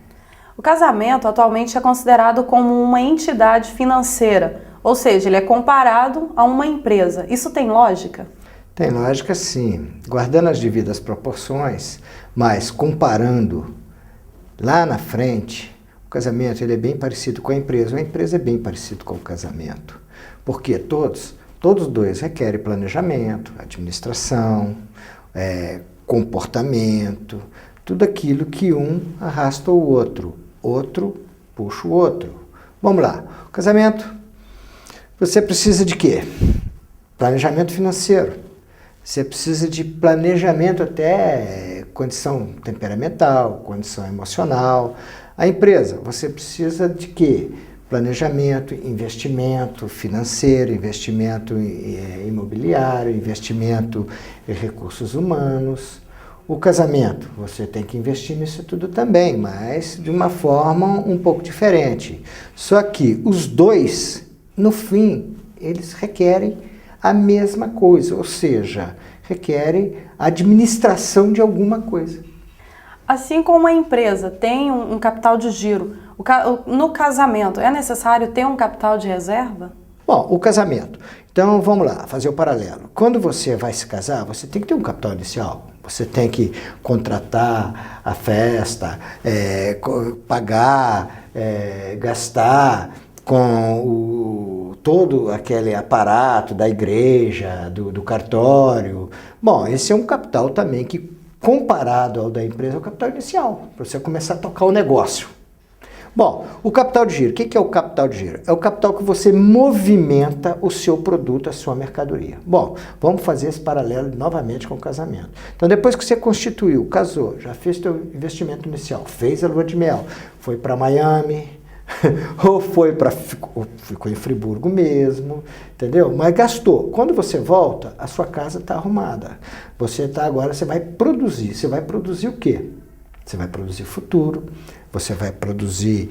O casamento atualmente é considerado como uma entidade financeira, ou seja, ele é comparado a uma empresa. Isso tem lógica? Tem lógica, sim. Guardando as devidas proporções, mas comparando lá na frente, o casamento ele é bem parecido com a empresa é bem parecido com o casamento. Porque todos dois requerem planejamento, administração, comportamento, tudo aquilo que um arrasta o outro puxa o outro. Vamos lá, o casamento, você precisa de quê? Planejamento financeiro. Você precisa de planejamento até condição temperamental, condição emocional. A empresa, você precisa de quê? Planejamento, investimento financeiro, investimento imobiliário, investimento em recursos humanos. O casamento, você tem que investir nisso tudo também, mas de uma forma um pouco diferente. Só que os dois, no fim, eles requerem a mesma coisa, ou seja, requerem administração de alguma coisa. Assim como a empresa tem um capital de giro, no casamento é necessário ter um capital de reserva? Bom, o casamento. Então vamos lá, fazer o paralelo. Quando você vai se casar, você tem que ter um capital inicial. Você tem que contratar a festa, pagar, gastar com todo aquele aparato da igreja, do cartório. Bom, esse é um capital também que, comparado ao da empresa, é o capital inicial, para você começar a tocar o negócio. Bom, o capital de giro, o que é o capital de giro? É o capital que você movimenta o seu produto, a sua mercadoria. Bom, vamos fazer esse paralelo novamente com o casamento. Então, depois que você constituiu, casou, já fez seu investimento inicial, fez a lua de mel, foi para Miami, ou ficou em Friburgo mesmo, entendeu? Mas gastou. Quando você volta, a sua casa está arrumada. Agora você vai produzir. Você vai produzir o quê? Você vai produzir futuro, você vai produzir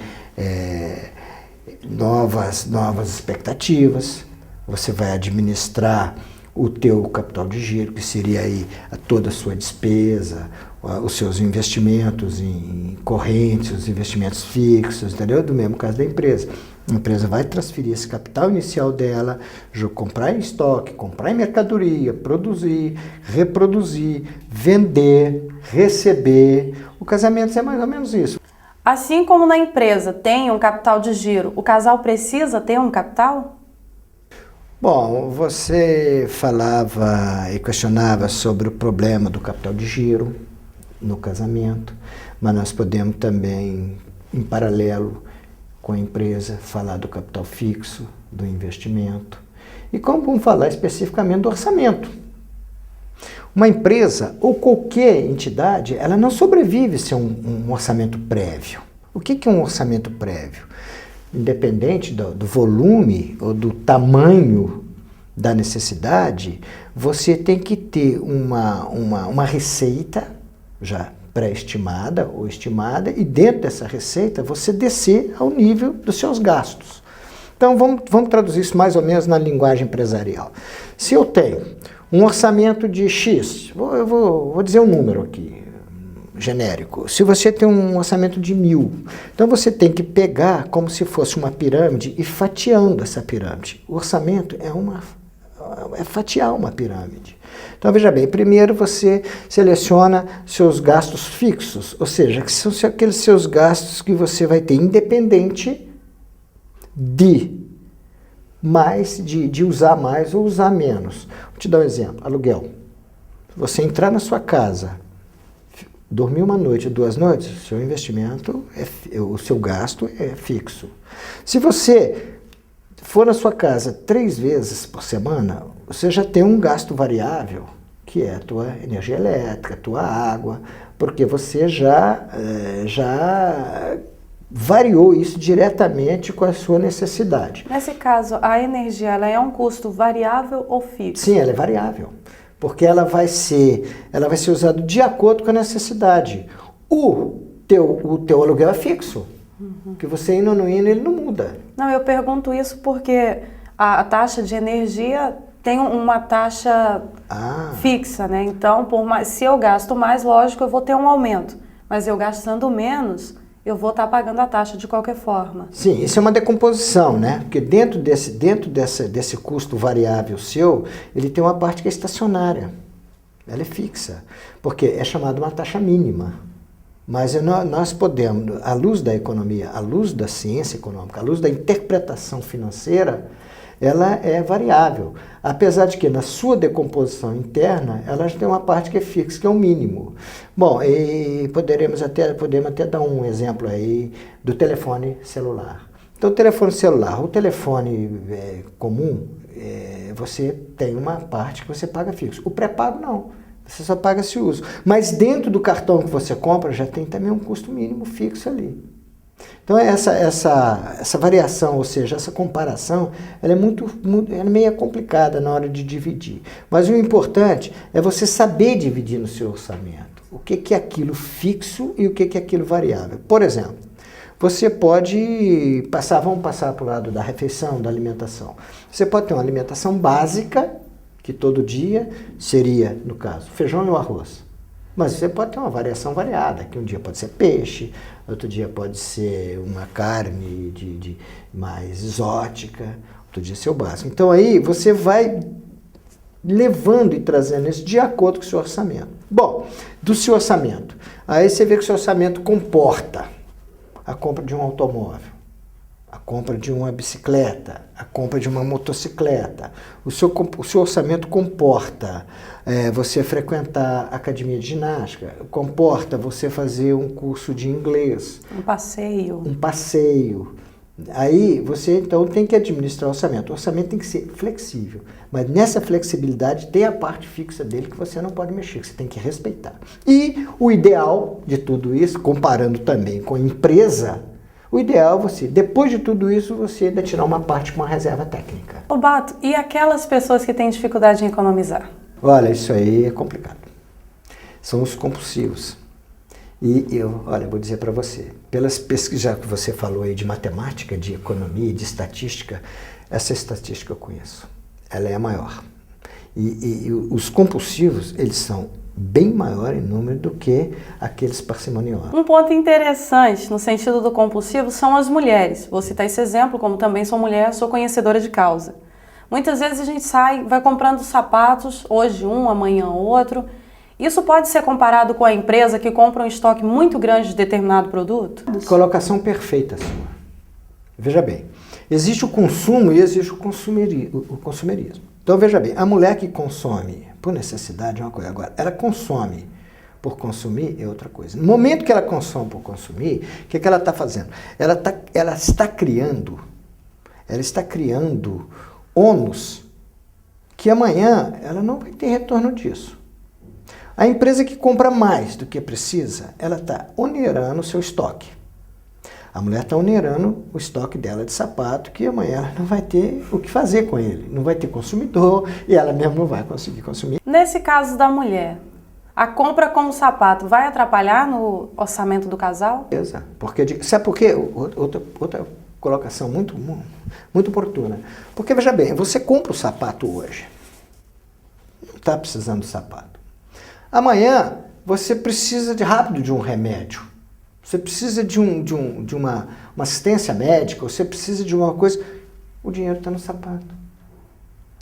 novas expectativas, você vai administrar o teu capital de giro, que seria aí toda a sua despesa, os seus investimentos em correntes, os investimentos fixos, entendeu? Do mesmo caso da empresa. A empresa vai transferir esse capital inicial dela, comprar em estoque, comprar em mercadoria, produzir, reproduzir, vender, receber. O casamento é mais ou menos isso. Assim como na empresa tem um capital de giro, o casal precisa ter um capital? Bom, você falava e questionava sobre o problema do capital de giro no casamento, mas nós podemos também, em paralelo com a empresa, falar do capital fixo, do investimento. E como vamos falar especificamente do orçamento. Uma empresa ou qualquer entidade, ela não sobrevive sem um orçamento prévio. O que é um orçamento prévio? Independente do volume ou do tamanho da necessidade, você tem que ter uma receita já pré-estimada ou estimada, e dentro dessa receita você descer ao nível dos seus gastos. Então vamos traduzir isso mais ou menos na linguagem empresarial. Se eu tenho um orçamento de X, eu vou dizer um número aqui, genérico. Se você tem um orçamento de 1.000, então você tem que pegar como se fosse uma pirâmide e fatiando essa pirâmide. O orçamento é fatiar uma pirâmide. Então veja bem, primeiro você seleciona seus gastos fixos, ou seja, que são aqueles seus gastos que você vai ter independente de usar mais ou usar menos. Vou te dar um exemplo, aluguel. Se você entrar na sua casa, dormir uma noite, 2 noites, o seu investimento, o seu gasto é fixo. Se você for na sua casa 3 vezes por semana, você já tem um gasto variável, que é a tua energia elétrica, a tua água, porque você já variou isso diretamente com a sua necessidade. Nesse caso, a energia ela é um custo variável ou fixo? Sim, ela é variável, porque ela vai ser usada de acordo com a necessidade. O teu aluguel é fixo, que você indo ou não indo, ele não muda. Não, eu pergunto isso porque a taxa de energia tem uma taxa fixa, né? Então, se eu gasto mais, lógico, eu vou ter um aumento. Mas eu gastando menos, eu vou estar pagando a taxa de qualquer forma. Sim, isso é uma decomposição, né? Porque dentro desse custo variável seu, ele tem uma parte que é estacionária. Ela é fixa, porque é chamada uma taxa mínima. Mas nós podemos, à luz da economia, à luz da ciência econômica, à luz da interpretação financeira, ela é variável. Apesar de que na sua decomposição interna, ela tem uma parte que é fixa, que é o mínimo. Bom, e podemos até dar um exemplo aí do telefone celular. Então, o telefone celular, o telefone comum, você tem uma parte que você paga fixo. O pré-pago não. Você só paga se usa. Mas dentro do cartão que você compra, já tem também um custo mínimo fixo ali. Então essa variação, ou seja, essa comparação, ela é meio complicada na hora de dividir. Mas o importante é você saber dividir no seu orçamento. O que é aquilo fixo e o que é aquilo variável. Por exemplo, você pode vamos passar para o lado da refeição, da alimentação. Você pode ter uma alimentação básica, que todo dia seria, no caso, feijão e o arroz. Mas você pode ter uma variação variada, que um dia pode ser peixe, outro dia pode ser uma carne mais exótica, outro dia ser o básico. Então aí você vai levando e trazendo isso de acordo com o seu orçamento. Bom, do seu orçamento, aí você vê que o seu orçamento comporta a compra de um automóvel, a compra de uma bicicleta, a compra de uma motocicleta. O seu orçamento comporta você frequentar a academia de ginástica, comporta você fazer um curso de inglês. Um passeio. Um passeio. Aí você então tem que administrar o orçamento. O orçamento tem que ser flexível, mas nessa flexibilidade tem a parte fixa dele que você não pode mexer, que você tem que respeitar. E o ideal de tudo isso, comparando também com a empresa, o ideal é você, depois de tudo isso, você ainda tirar uma parte com uma reserva técnica. Ô Bato, e aquelas pessoas que têm dificuldade em economizar? Olha, isso aí é complicado. São os compulsivos. E eu vou dizer para você, pelas pesquisas já que você falou aí de matemática, de economia, de estatística, essa estatística eu conheço. Ela é a maior. E os compulsivos, eles são bem maior em número do que aqueles parcimoniosos. Um ponto interessante no sentido do compulsivo são as mulheres. Vou citar esse exemplo, como também sou mulher, sou conhecedora de causa. Muitas vezes a gente vai comprando sapatos, hoje um, amanhã outro. Isso pode ser comparado com a empresa que compra um estoque muito grande de determinado produto? Colocação perfeita sua. Veja bem, existe o consumo e existe o consumerismo. Então veja bem, a mulher que consome por necessidade é uma coisa. Agora, ela consome por consumir é outra coisa. No momento que ela consome por consumir, o que ela está fazendo? Ela está criando ônus que amanhã ela não vai ter retorno disso. A empresa que compra mais do que precisa, ela está onerando o seu estoque. A mulher está onerando o estoque dela de sapato, que amanhã ela não vai ter o que fazer com ele. Não vai ter consumidor e ela mesma não vai conseguir consumir. Nesse caso da mulher, a compra como sapato vai atrapalhar no orçamento do casal? Porque, sabe por quê? Outra colocação muito oportuna. Porque, veja bem, você compra o sapato hoje. Não está precisando do sapato. Amanhã, você precisa rápido de um remédio. Você precisa de uma assistência médica, você precisa de uma coisa. O dinheiro está no sapato.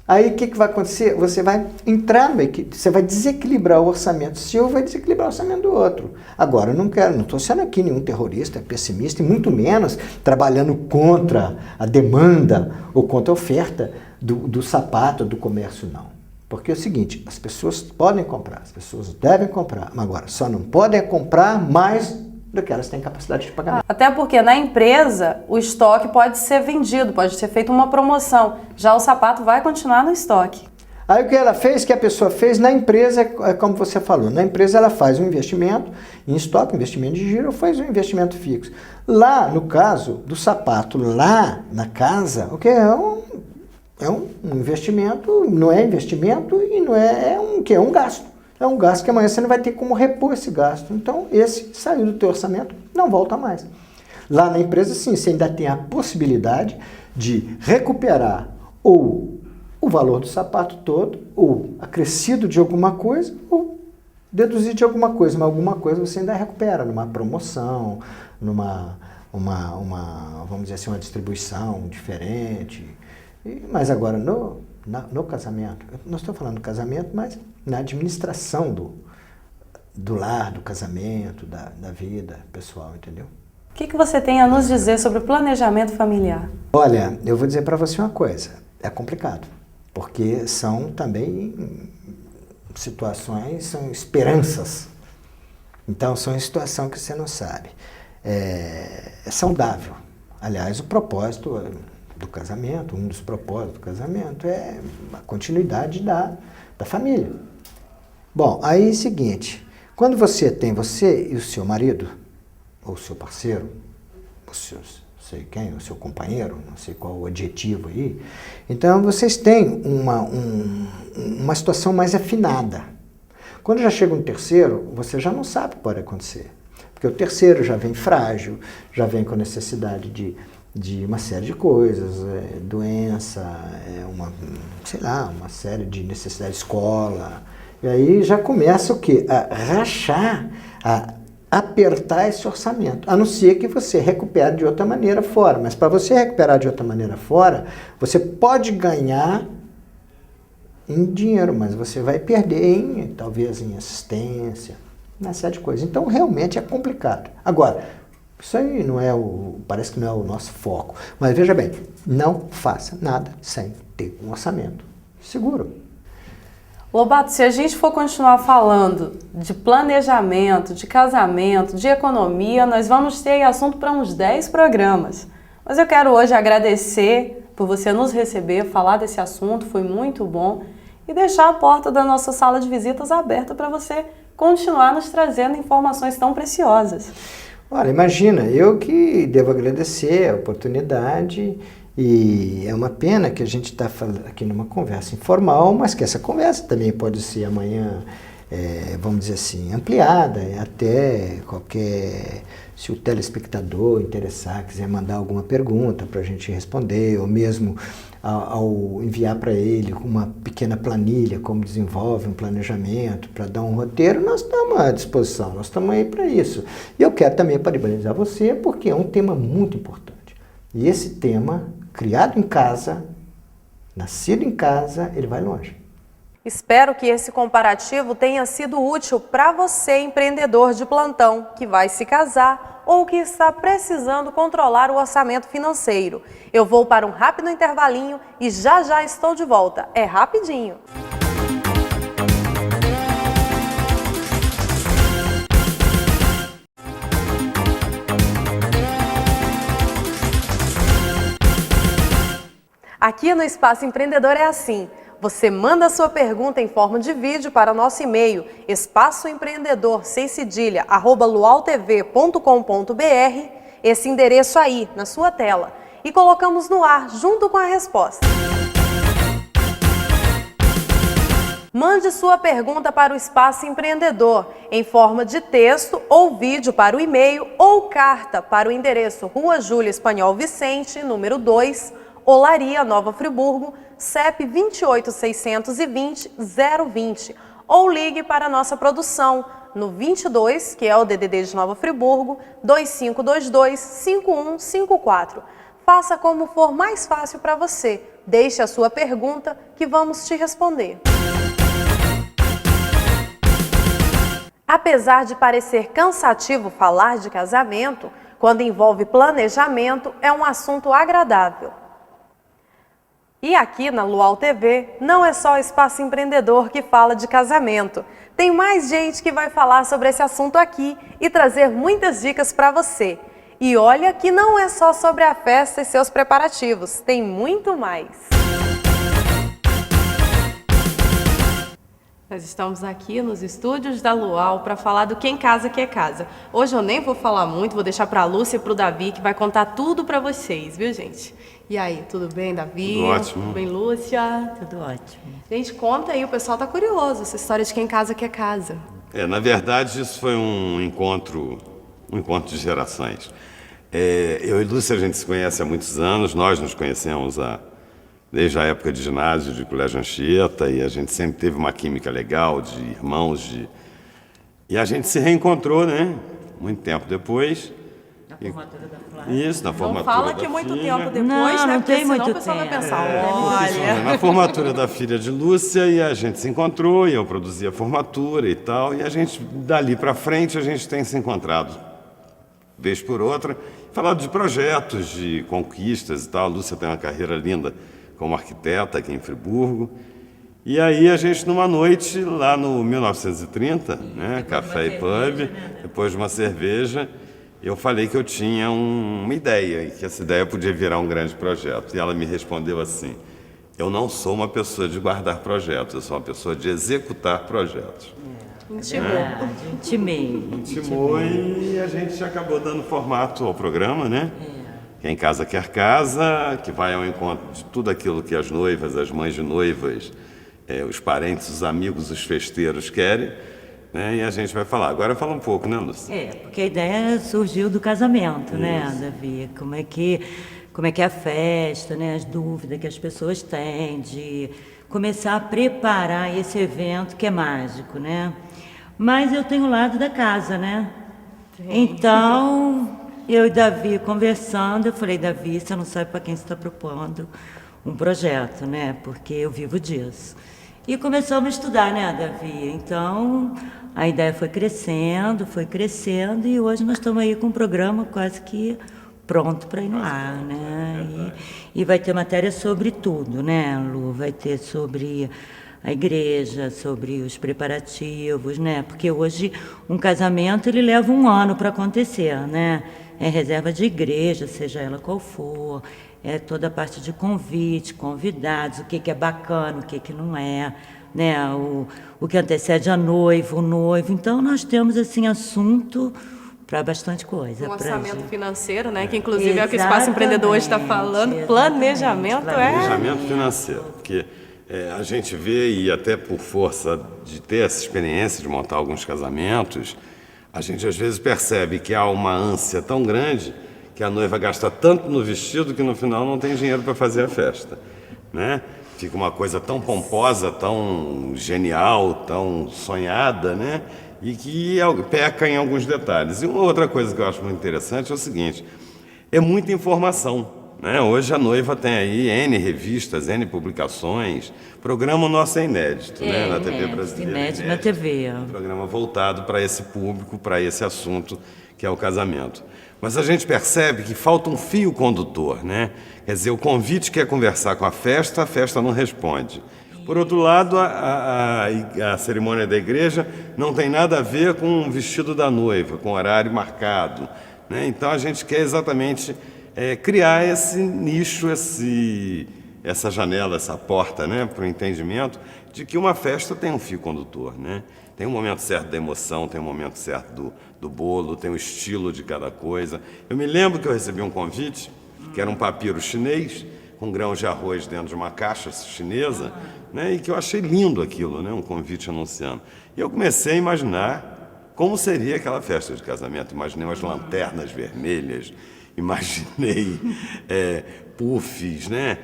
Aí o que vai acontecer? Você vai entrar no equilíbrio, você vai desequilibrar o orçamento seu, vai desequilibrar o orçamento do outro. Agora, eu não estou sendo aqui nenhum terrorista, pessimista, e muito menos trabalhando contra a demanda ou contra a oferta do sapato, do comércio, não. Porque é o seguinte, as pessoas podem comprar, as pessoas devem comprar, mas agora só não podem comprar mais do que elas têm capacidade de pagamento. Até porque na empresa o estoque pode ser vendido, pode ser feita uma promoção. Já o sapato vai continuar no estoque. Aí o que ela fez, que a pessoa fez na empresa, é como você falou, na empresa ela faz um investimento em estoque, investimento de giro, ou faz um investimento fixo. Lá, no caso do sapato, lá na casa, o que é um investimento, não é investimento e não é um gasto. É um gasto que amanhã você não vai ter como repor esse gasto. Então, esse saiu do teu orçamento, não volta mais. Lá na empresa, sim, você ainda tem a possibilidade de recuperar ou o valor do sapato todo, ou acrescido de alguma coisa, ou deduzir de alguma coisa. Mas alguma coisa você ainda recupera numa promoção, vamos dizer assim, uma distribuição diferente. Mas agora, no casamento, eu não estou falando do casamento, mas na administração do lar, do casamento, da vida pessoal, entendeu? O que você tem a nos dizer sobre o planejamento familiar? Olha, eu vou dizer para você uma coisa, é complicado, porque são também situações, são esperanças. Então, são situações que você não sabe. É saudável. Aliás, o propósito do casamento, um dos propósitos do casamento é a continuidade da família. Bom, aí é o seguinte, quando você e o seu marido, ou o seu parceiro, o seu, não sei quem, o seu companheiro, não sei qual o adjetivo aí, então vocês têm uma situação mais afinada. Quando já chega um terceiro, você já não sabe o que pode acontecer, porque o terceiro já vem frágil, já vem com necessidade de uma série de coisas, doença, uma série de necessidades de escola. E aí já começa o quê? A rachar, a apertar esse orçamento. A não ser que você recupere de outra maneira fora. Mas para você recuperar de outra maneira fora, você pode ganhar em dinheiro, mas você vai perder talvez em assistência, uma série de coisas. Então realmente é complicado. Agora, isso aí parece que não é o nosso foco. Mas veja bem, não faça nada sem ter um orçamento seguro. Lobato, se a gente for continuar falando de planejamento, de casamento, de economia, nós vamos ter assunto para uns 10 programas. Mas eu quero hoje agradecer por você nos receber, falar desse assunto, foi muito bom, e deixar a porta da nossa sala de visitas aberta para você continuar nos trazendo informações tão preciosas. Olha, imagina, eu que devo agradecer a oportunidade. E é uma pena que a gente está falando aqui numa conversa informal, mas que essa conversa também pode ser amanhã, vamos dizer assim, ampliada, até se o telespectador interessar, quiser mandar alguma pergunta para a gente responder, ou mesmo ao enviar para ele uma pequena planilha, como desenvolve um planejamento, para dar um roteiro, nós estamos à disposição, nós estamos aí para isso. E eu quero também parabenizar você, porque é um tema muito importante. E esse tema, criado em casa, nascido em casa, ele vai longe. Espero que esse comparativo tenha sido útil para você, empreendedor de plantão, que vai se casar ou que está precisando controlar o orçamento financeiro. Eu vou para um rápido intervalinho e já estou de volta. É rapidinho. Aqui no Espaço Empreendedor é assim. Você manda a sua pergunta em forma de vídeo para o nosso e-mail espaçoempreendedor@luautv.com.br, esse endereço aí na sua tela, e colocamos no ar junto com a resposta. Mande sua pergunta para o Espaço Empreendedor em forma de texto ou vídeo para o e-mail ou carta para o endereço Rua Júlia Espanhol Vicente, número 2, Olaria, Nova Friburgo, CEP 28620-020, ou ligue para a nossa produção no 22, que é o DDD de Nova Friburgo, 2522-5154. Faça como for mais fácil para você. Deixe a sua pergunta que vamos te responder. Apesar de parecer cansativo falar de casamento, quando envolve planejamento, é um assunto agradável. E aqui na Luau TV, não é só o Espaço Empreendedor que fala de casamento. Tem mais gente que vai falar sobre esse assunto aqui e trazer muitas dicas para você. E olha que não é só sobre a festa e seus preparativos, tem muito mais. Nós estamos aqui nos estúdios da Luau para falar do Quem Casa Quer Casa. Hoje eu nem vou falar muito, vou deixar para a Lúcia e para o Davi, que vai contar tudo para vocês, viu, gente? E aí, tudo bem, Davi? Tudo ótimo. Tudo bem, Lúcia? Tudo ótimo. Gente, conta aí, o pessoal tá curioso, essa história de Quem Casa Quer Casa. Na verdade, isso foi um encontro de gerações. Eu e Lúcia, a gente se conhece há muitos anos, nós nos conhecemos desde a época de ginásio, de colégio Anchieta, e a gente sempre teve uma química legal, de irmãos, e a gente se reencontrou, né? Muito tempo depois. Na formatura da Flávia. Isso, na formatura da Não fala que muito filha. tempo depois, Não, né? não Porque tem senão muito o pessoal vai tempo. pensar, Isso, olha... na formatura da filha de Lúcia, e a gente se encontrou, e eu produzia a formatura e tal, e a gente, dali para frente, a gente tem se encontrado, vez por outra, falado de projetos, de conquistas e tal. A Lúcia tem uma carreira linda como arquiteta aqui em Friburgo. E aí a gente, numa noite, lá no 1930, né, café e pub, depois de uma cerveja, eu falei que eu tinha uma ideia, e que essa ideia podia virar um grande projeto. E ela me respondeu assim: eu não sou uma pessoa de guardar projetos, eu sou uma pessoa de executar projetos. Intimou e a gente acabou dando formato ao programa, né? Quem Casa Quer Casa, que vai ao encontro de tudo aquilo que as noivas, as mães de noivas, os parentes, os amigos, os festeiros querem, né? E a gente vai falar. Agora fala um pouco, né, Lúcia? Porque a ideia surgiu do casamento, né, Davi? Como é que é a festa, né? As dúvidas que as pessoas têm de começar a preparar esse evento que é mágico, né? Mas eu tenho o lado da casa, né? Então, eu e Davi conversando, eu falei: Davi, você não sabe para quem você está propondo um projeto, né? Porque eu vivo disso. E começamos a estudar, né, Davi? Então, a ideia foi crescendo, e hoje nós estamos aí com um programa quase que pronto para ir no ar, né? E vai ter matéria sobre tudo, né, Lu? Vai ter sobre a igreja, sobre os preparativos, né? Porque hoje um casamento ele leva um ano para acontecer, né? É reserva de igreja, seja ela qual for, é toda a parte de convite, convidados, o que é bacana, o que não é, né? O que antecede a noiva, o noivo. Então nós temos assim assunto para bastante coisa. Um orçamento gente. financeiro, né? Que inclusive é o que o Espaço Empreendedor hoje está falando. Planejamento Planejamento financeiro, porque a gente vê, e até por força de ter essa experiência de montar alguns casamentos, a gente às vezes percebe que há uma ânsia tão grande que a noiva gasta tanto no vestido que no final não tem dinheiro para fazer a festa, né? Fica uma coisa tão pomposa, tão genial, tão sonhada, né? E que peca em alguns detalhes. E uma outra coisa que eu acho muito interessante é o seguinte: é muita informação. Hoje a noiva tem aí N revistas, N publicações. O programa nosso é inédito, né? Na TV brasileira. Inédito na TV. Um programa voltado para esse público, para esse assunto que é o casamento. Mas a gente percebe que falta um fio condutor, né? Quer dizer, o convite quer conversar com a festa não responde. Por outro lado, a cerimônia da igreja não tem nada a ver com o vestido da noiva, com horário marcado, né? Então a gente quer exatamente criar esse nicho, essa janela, essa porta, né, para o entendimento de que uma festa tem um fio condutor, né? Tem um momento certo da emoção, tem um momento certo do bolo, tem o estilo de cada coisa. Eu me lembro que eu recebi um convite, que era um papiro chinês, com grãos de arroz dentro de uma caixa chinesa, né, e que eu achei lindo aquilo, né, um convite anunciando. E eu comecei a imaginar como seria aquela festa de casamento. Imaginei umas lanternas vermelhas, imaginei puffs, né?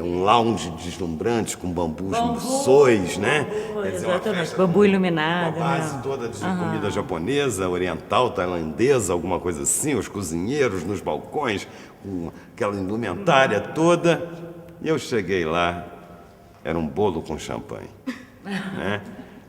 Um lounge deslumbrante com bambus sois, né? Exatamente, bambu iluminado. Uma base toda de comida japonesa, oriental, tailandesa, alguma coisa assim, os cozinheiros nos balcões, com aquela indumentária toda. E eu cheguei lá, era um bolo com champanhe, né?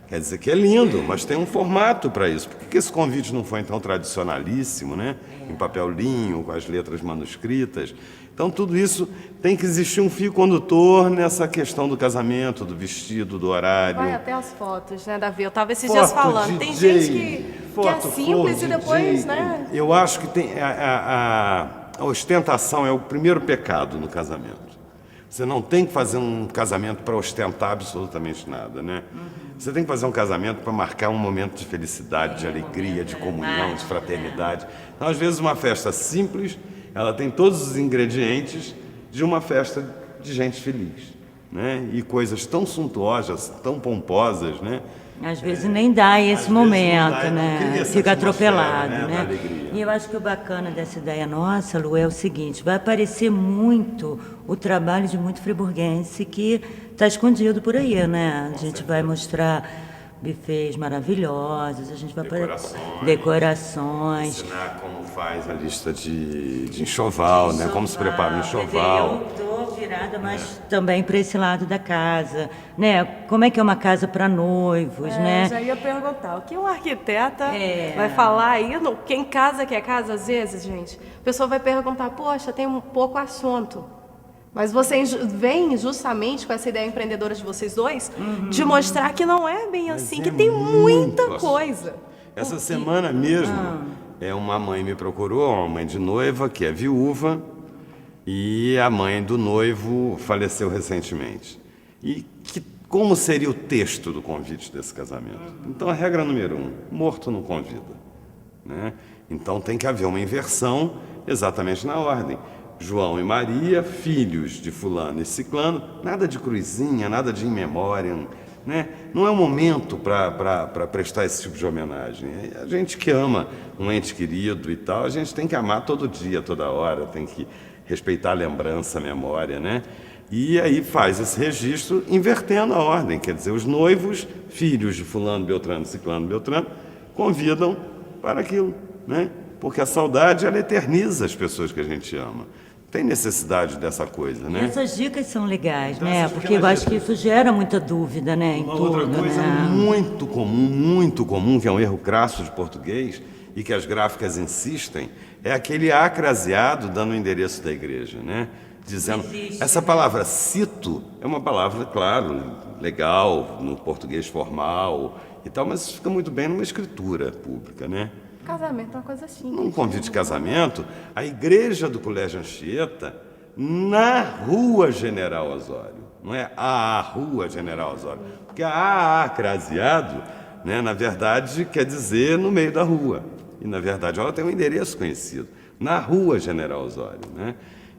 Quer dizer que é lindo, mas tem um formato para isso. Por que esse convite não foi então tradicionalíssimo, né? Em papel linho, com as letras manuscritas? Então tudo isso tem que existir um fio condutor nessa questão do casamento, do vestido, do horário. Vai até as fotos, né, Davi? Eu estava esses dias falando. Tem DJ, gente que é simples flor, e depois, DJ. né? Eu acho que tem a ostentação é o primeiro pecado no casamento. Você não tem que fazer um casamento para ostentar absolutamente nada, né? Você tem que fazer um casamento para marcar um momento de felicidade, de alegria, de comunhão, de fraternidade. Então, às vezes, uma festa simples, ela tem todos os ingredientes de uma festa de gente feliz, né? E coisas tão suntuosas, tão pomposas, né? Às vezes nem dá esse momento, não né? cria essa Fica atmosfera, atropelado, né, da né? alegria. E eu acho que o bacana dessa ideia nossa, Lu, é o seguinte: vai aparecer muito o trabalho de muito friburguense que está escondido por aí, né? A gente vai mostrar buffets maravilhosos, a gente vai decorações. Ensinar como faz a lista de enxoval, né? Como se prepara um enxoval. Eu estou virada mais também para esse lado da casa, né? Como é que é uma casa para noivos, né? Já ia perguntar, o que um arquiteta vai falar aí? Quem casa quer casa, às vezes, gente, a pessoa vai perguntar, poxa, tem um pouco assunto. Mas vocês vêm justamente com essa ideia empreendedora de vocês dois, de mostrar que não é bem assim, que tem muita coisa. Essa semana mesmo, uma mãe me procurou, uma mãe de noiva, que é viúva, e a mãe do noivo faleceu recentemente. E como seria o texto do convite desse casamento? Então, a regra número 1, morto não convida, né? Então, tem que haver uma inversão exatamente na ordem. João e Maria, filhos de fulano e ciclano, nada de cruzinha, nada de in memoriam, né? Não é o momento para prestar esse tipo de homenagem. A gente que ama um ente querido e tal, a gente tem que amar todo dia, toda hora, tem que respeitar a lembrança, a memória, né? E aí faz esse registro invertendo a ordem, quer dizer, os noivos, filhos de fulano, beltrano, ciclano, beltrano, convidam para aquilo, né? Porque a saudade, ela eterniza as pessoas que a gente ama. Tem necessidade dessa coisa, né? Essas dicas são legais, Então, né? Porque eu acho que isso gera muita dúvida, né? Em tudo, outra coisa né? muito comum, que é um erro crasso de português e que as gráficas insistem, é aquele acraseado dando o endereço da igreja, né? Dizendo, essa palavra cito é uma palavra, claro, legal, no português formal e tal, mas fica muito bem numa escritura pública, né? Casamento é uma coisa simples. Num convite de casamento, a igreja do Colégio Anchieta, na Rua General Osório, não é a Rua General Osório, porque a craseado, né, na verdade, quer dizer no meio da rua, e na verdade ela tem um endereço conhecido, na Rua General Osório, né?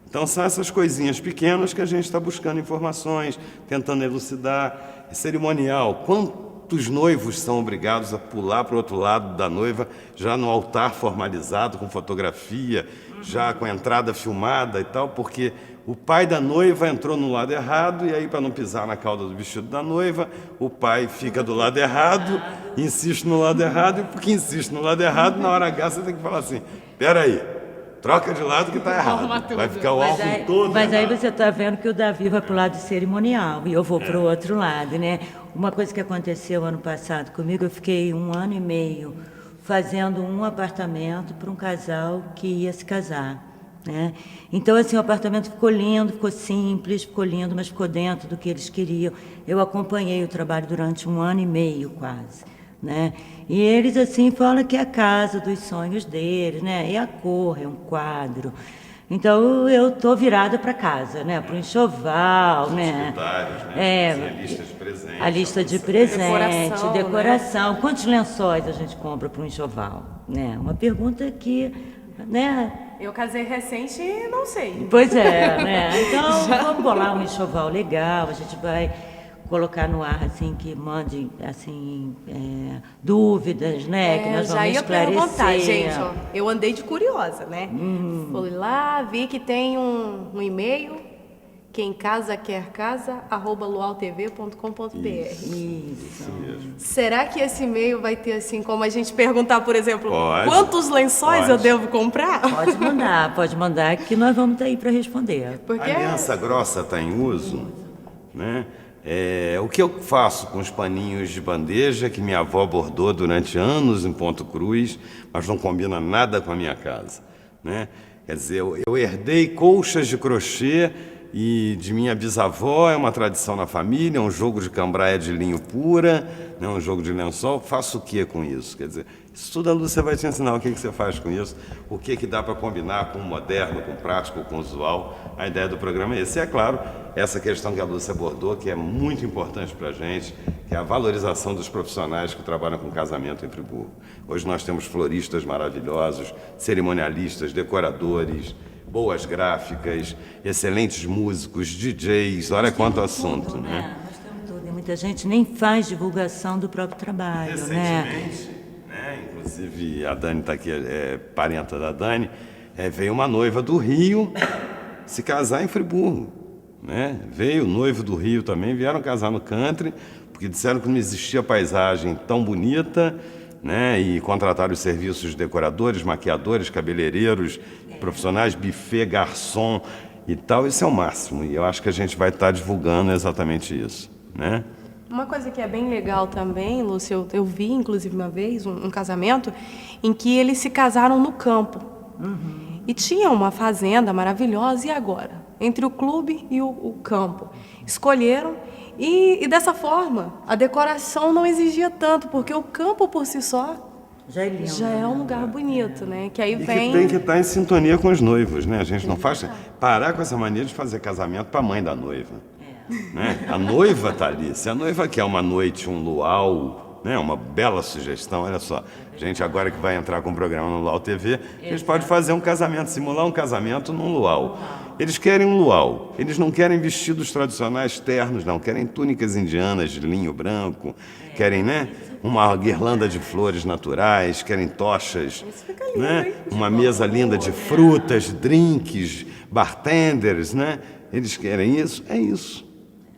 Então são essas coisinhas pequenas que a gente está buscando informações, tentando elucidar, cerimonial, quantos noivos são obrigados a pular para o outro lado da noiva, já no altar formalizado, com fotografia, já com a entrada filmada e tal, porque o pai da noiva entrou no lado errado, e aí, para não pisar na cauda do vestido da noiva, o pai fica do lado errado, insiste no lado errado, e porque insiste no lado errado, na hora H você tem que falar assim, peraí, troca de lado que está errado. Vai ficar o álbum todo Mas aí errado. você está vendo que o Davi vai para o lado cerimonial e eu vou para o outro lado, né? Uma coisa que aconteceu ano passado comigo, eu fiquei 1 ano e meio fazendo um apartamento para um casal que ia se casar, né? Então, assim, o apartamento ficou lindo, ficou simples, ficou lindo, mas ficou dentro do que eles queriam. Eu acompanhei o trabalho durante 1 ano e meio, quase, né? E eles, assim, falam que é a casa dos sonhos deles, né? É a cor, é um quadro. Então eu tô virada para casa, né? Para o enxoval, né? A lista de presentes. A lista de presente, decoração. Né? Quantos lençóis a gente compra para um enxoval? Né? Uma pergunta que, né? Eu casei recente e não sei. Pois é, né? Então vamos bolar um enxoval legal, a gente vai colocar no ar, assim, que mande, assim, dúvidas, né? Que nós vamos esclarecer. Perguntar, gente, ó, eu andei de curiosa, né? Fui lá, vi que tem um e-mail, quem casa quer casa, @luautv.com.br. Isso mesmo. Será que esse e-mail vai ter, assim, como a gente perguntar, por exemplo, Pode. quantos lençóis eu devo comprar? Pode mandar que nós vamos estar aí para responder. Porque A aliança grossa está em uso, né? O que eu faço com os paninhos de bandeja que minha avó bordou durante anos em Ponto Cruz, mas não combina nada com a minha casa, né? Quer dizer, eu herdei colchas de crochê e de minha bisavó, é uma tradição na família, um jogo de cambraia de linho pura, né, um jogo de lençol. Faço o que com isso? Quer dizer, isso tudo a Lúcia vai te ensinar o que você faz com isso, o que dá para combinar com o moderno, com o prático, com o usual. A ideia do programa é esse. E é claro, essa questão que a Lúcia abordou, que é muito importante para a gente, que é a valorização dos profissionais que trabalham com casamento em Friburgo. Hoje nós temos floristas maravilhosos, cerimonialistas, decoradores, boas gráficas, excelentes músicos, DJs, olha quanto assunto, né? Nós temos tudo, e muita gente nem faz divulgação do próprio trabalho, né? Recentemente, inclusive a Dani está aqui, parenta da Dani, veio uma noiva do Rio se casar em Friburgo, né? Veio o noivo do Rio também, vieram casar no country, porque disseram que não existia paisagem tão bonita, né? E contrataram os serviços de decoradores, maquiadores, cabeleireiros, profissionais, buffet, garçom e tal. Isso é o máximo, e eu acho que a gente vai estar divulgando exatamente isso, né? uma coisa que é bem legal também, Lúcia, eu vi, inclusive, uma vez, um casamento em que eles se casaram no campo. E tinha uma fazenda maravilhosa, e agora? Entre o clube e o campo. Escolheram, e dessa forma, a decoração não exigia tanto, porque o campo por si só já é lindo, já é um lugar bonito, né? Que aí vem... que tem que estar em sintonia com os noivos, né? A gente não faz... Parar com essa mania de fazer casamento para a mãe da noiva. Né? A noiva está ali. Se a noiva quer uma noite, um luau, né? Uma bela sugestão, olha só. Gente, agora que vai entrar com o programa no Luau TV, a gente pode fazer um casamento, simular um casamento num luau. Eles querem um luau. Eles não querem vestidos tradicionais ternos, não. Querem túnicas indianas de linho branco. Querem, né? Uma guirlanda de flores naturais. Querem tochas. Né? Uma mesa linda de frutas, drinks, bartenders, né? Eles querem isso. É isso.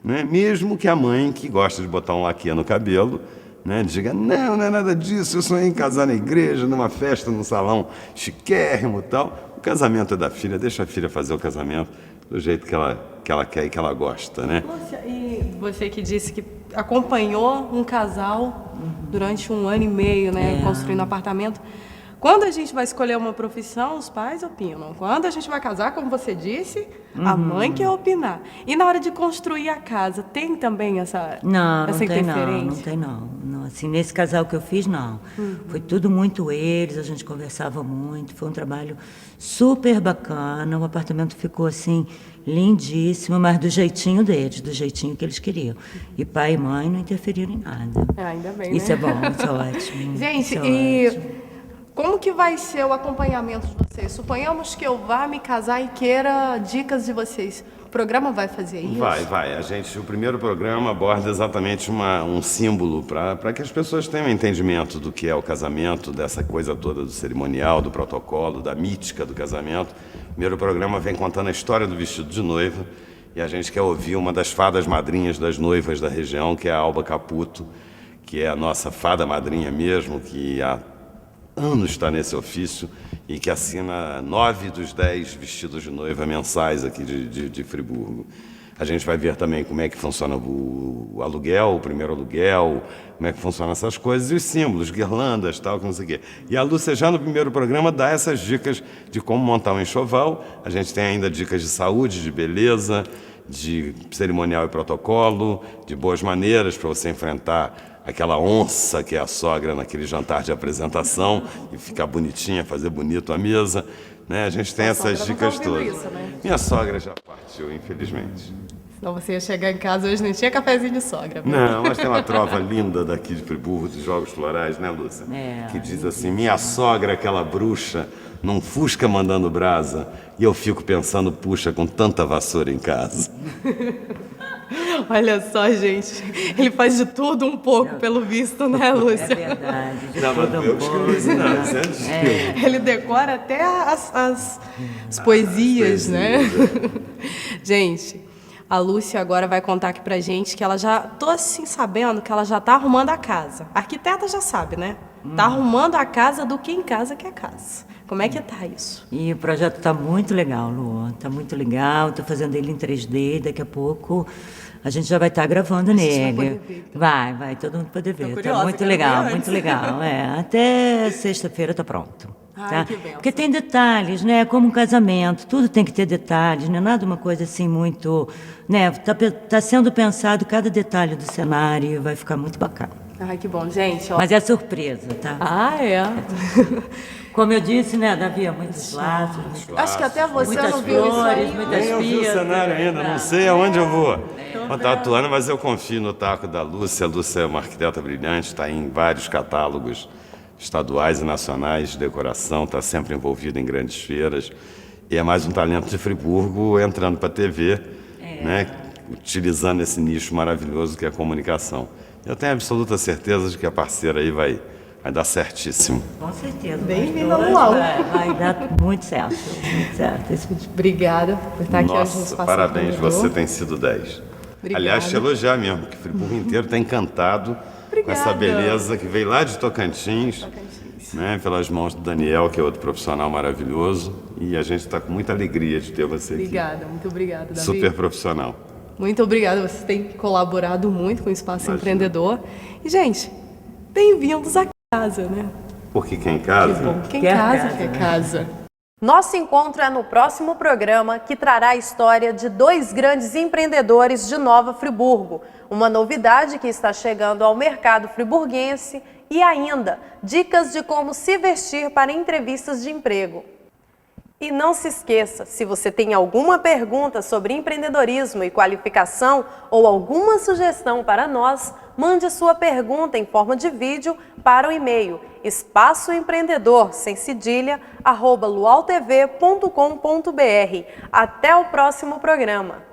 Né? Mesmo que a mãe, que gosta de botar um laque no cabelo, né, diga, não é nada disso, eu sonhei em casar na igreja, numa festa, num salão chiquérrimo e tal. O casamento é da filha, deixa a filha fazer o casamento do jeito que ela quer e que ela gosta, né? Lúcia, e você que disse que acompanhou um casal durante 1 ano e meio, né, construindo apartamento. Quando a gente vai escolher uma profissão, os pais opinam. Quando a gente vai casar, como você disse, a mãe quer opinar. E na hora de construir a casa, tem também essa interferência? Não tem não. Assim, nesse casal que eu fiz, não. Foi tudo muito eles, a gente conversava muito, foi um trabalho super bacana, o apartamento ficou assim, lindíssimo, mas do jeitinho deles, do jeitinho que eles queriam. E pai e mãe não interferiram em nada. Ainda bem, isso né? é bom, isso é ótimo. Gente, ótimo. Como que vai ser o acompanhamento de vocês? Suponhamos que eu vá me casar e queira dicas de vocês. O programa vai fazer isso? Vai. O primeiro programa aborda exatamente um símbolo para que as pessoas tenham um entendimento do que é o casamento, dessa coisa toda do cerimonial, do protocolo, da mítica do casamento. O primeiro programa vem contando a história do vestido de noiva, e a gente quer ouvir uma das fadas madrinhas das noivas da região, que é a Alba Caputo, que é a nossa fada madrinha mesmo, que há anos está nesse ofício e que assina 9 dos 10 vestidos de noiva mensais aqui de Friburgo. A gente vai ver também como é que funciona o aluguel, o primeiro aluguel, como é que funcionam essas coisas, e os símbolos, guirlandas, tal, que não sei o quê. E a Lúcia já no primeiro programa dá essas dicas de como montar um enxoval. A gente tem ainda dicas de saúde, de beleza, de cerimonial e protocolo, de boas maneiras para você enfrentar aquela onça que é a sogra naquele jantar de apresentação e ficar bonitinha, fazer bonito a mesa, né? A gente tem essas dicas todas. Isso, né? Minha sogra já partiu, infelizmente. Senão você ia chegar em casa hoje, não tinha cafezinho de sogra. Não, mas tem uma trova linda daqui de Friburgo, dos Jogos Florais, né, Lúcia? Que diz assim, minha sogra, aquela bruxa, num fusca mandando brasa, e eu fico pensando, puxa, com tanta vassoura em casa. Olha só, gente, ele faz de tudo um pouco, pelo visto, né, Lúcia? É verdade. Não, mas eu que escrevi isso, não, isso é antes de eu. Ele decora até as poesias, né? Gente, a Lúcia agora vai contar aqui pra gente que ela já, tô assim sabendo que ela já tá arrumando a casa. A arquiteta já sabe, né? Tá arrumando a casa do que em casa que é casa. Como é que tá isso? E o projeto está muito legal, Lu. Está muito legal. Estou fazendo ele em 3D. Daqui a pouco a gente já vai estar gravando nele. Vai todo mundo poder ver. Está muito legal, muito legal. Até sexta-feira está pronto. Tá? Que bênção. Porque tem detalhes, né? Como um casamento, tudo tem que ter detalhes, não é nada uma coisa assim muito, né? Tá sendo pensado cada detalhe do cenário e vai ficar muito bacana. Ai, que bom, gente. Ó. Mas é surpresa, tá? Ah, é? Como eu disse, né, Davi, muitos laços, Acho que até você muitas não viu isso flores, aí. muitas Nem eu vi o pias. cenário ainda, não sei aonde eu vou. Estar atuando, mas eu confio no taco da Lúcia. A Lúcia é uma arquiteta brilhante, está em vários catálogos estaduais e nacionais de decoração, está sempre envolvida em grandes feiras. E é mais um talento de Friburgo entrando para a TV, né, utilizando esse nicho maravilhoso que é a comunicação. Eu tenho absoluta certeza de que a parceira aí vai dar certíssimo. Com certeza. Bem-vinda, Nós Luau. dois vai dar muito certo, muito certo. Obrigada por estar aqui hoje no Nossa, Espaço parabéns, Empreendedor. você tem sido 10. Obrigada. Aliás, te elogiar mesmo, que Friburgo inteiro está encantado com essa beleza que veio lá de Tocantins, né, pelas mãos do Daniel, que é outro profissional maravilhoso, e a gente está com muita alegria de ter você Obrigada, muito obrigada, aqui. Davi. Super profissional. Muito obrigada, vocês têm colaborado muito com o Espaço Empreendedor. E, gente, bem-vindos à casa, né? Porque quem casa... Quem Quer casa, casa, quer né? casa. Nosso encontro é no próximo programa, que trará a história de 2 grandes empreendedores de Nova Friburgo. Uma novidade que está chegando ao mercado friburguense e ainda dicas de como se vestir para entrevistas de emprego. E não se esqueça, se você tem alguma pergunta sobre empreendedorismo e qualificação ou alguma sugestão para nós, mande sua pergunta em forma de vídeo para o e-mail espaçoempreendedor@luautv.com.br. Até o próximo programa!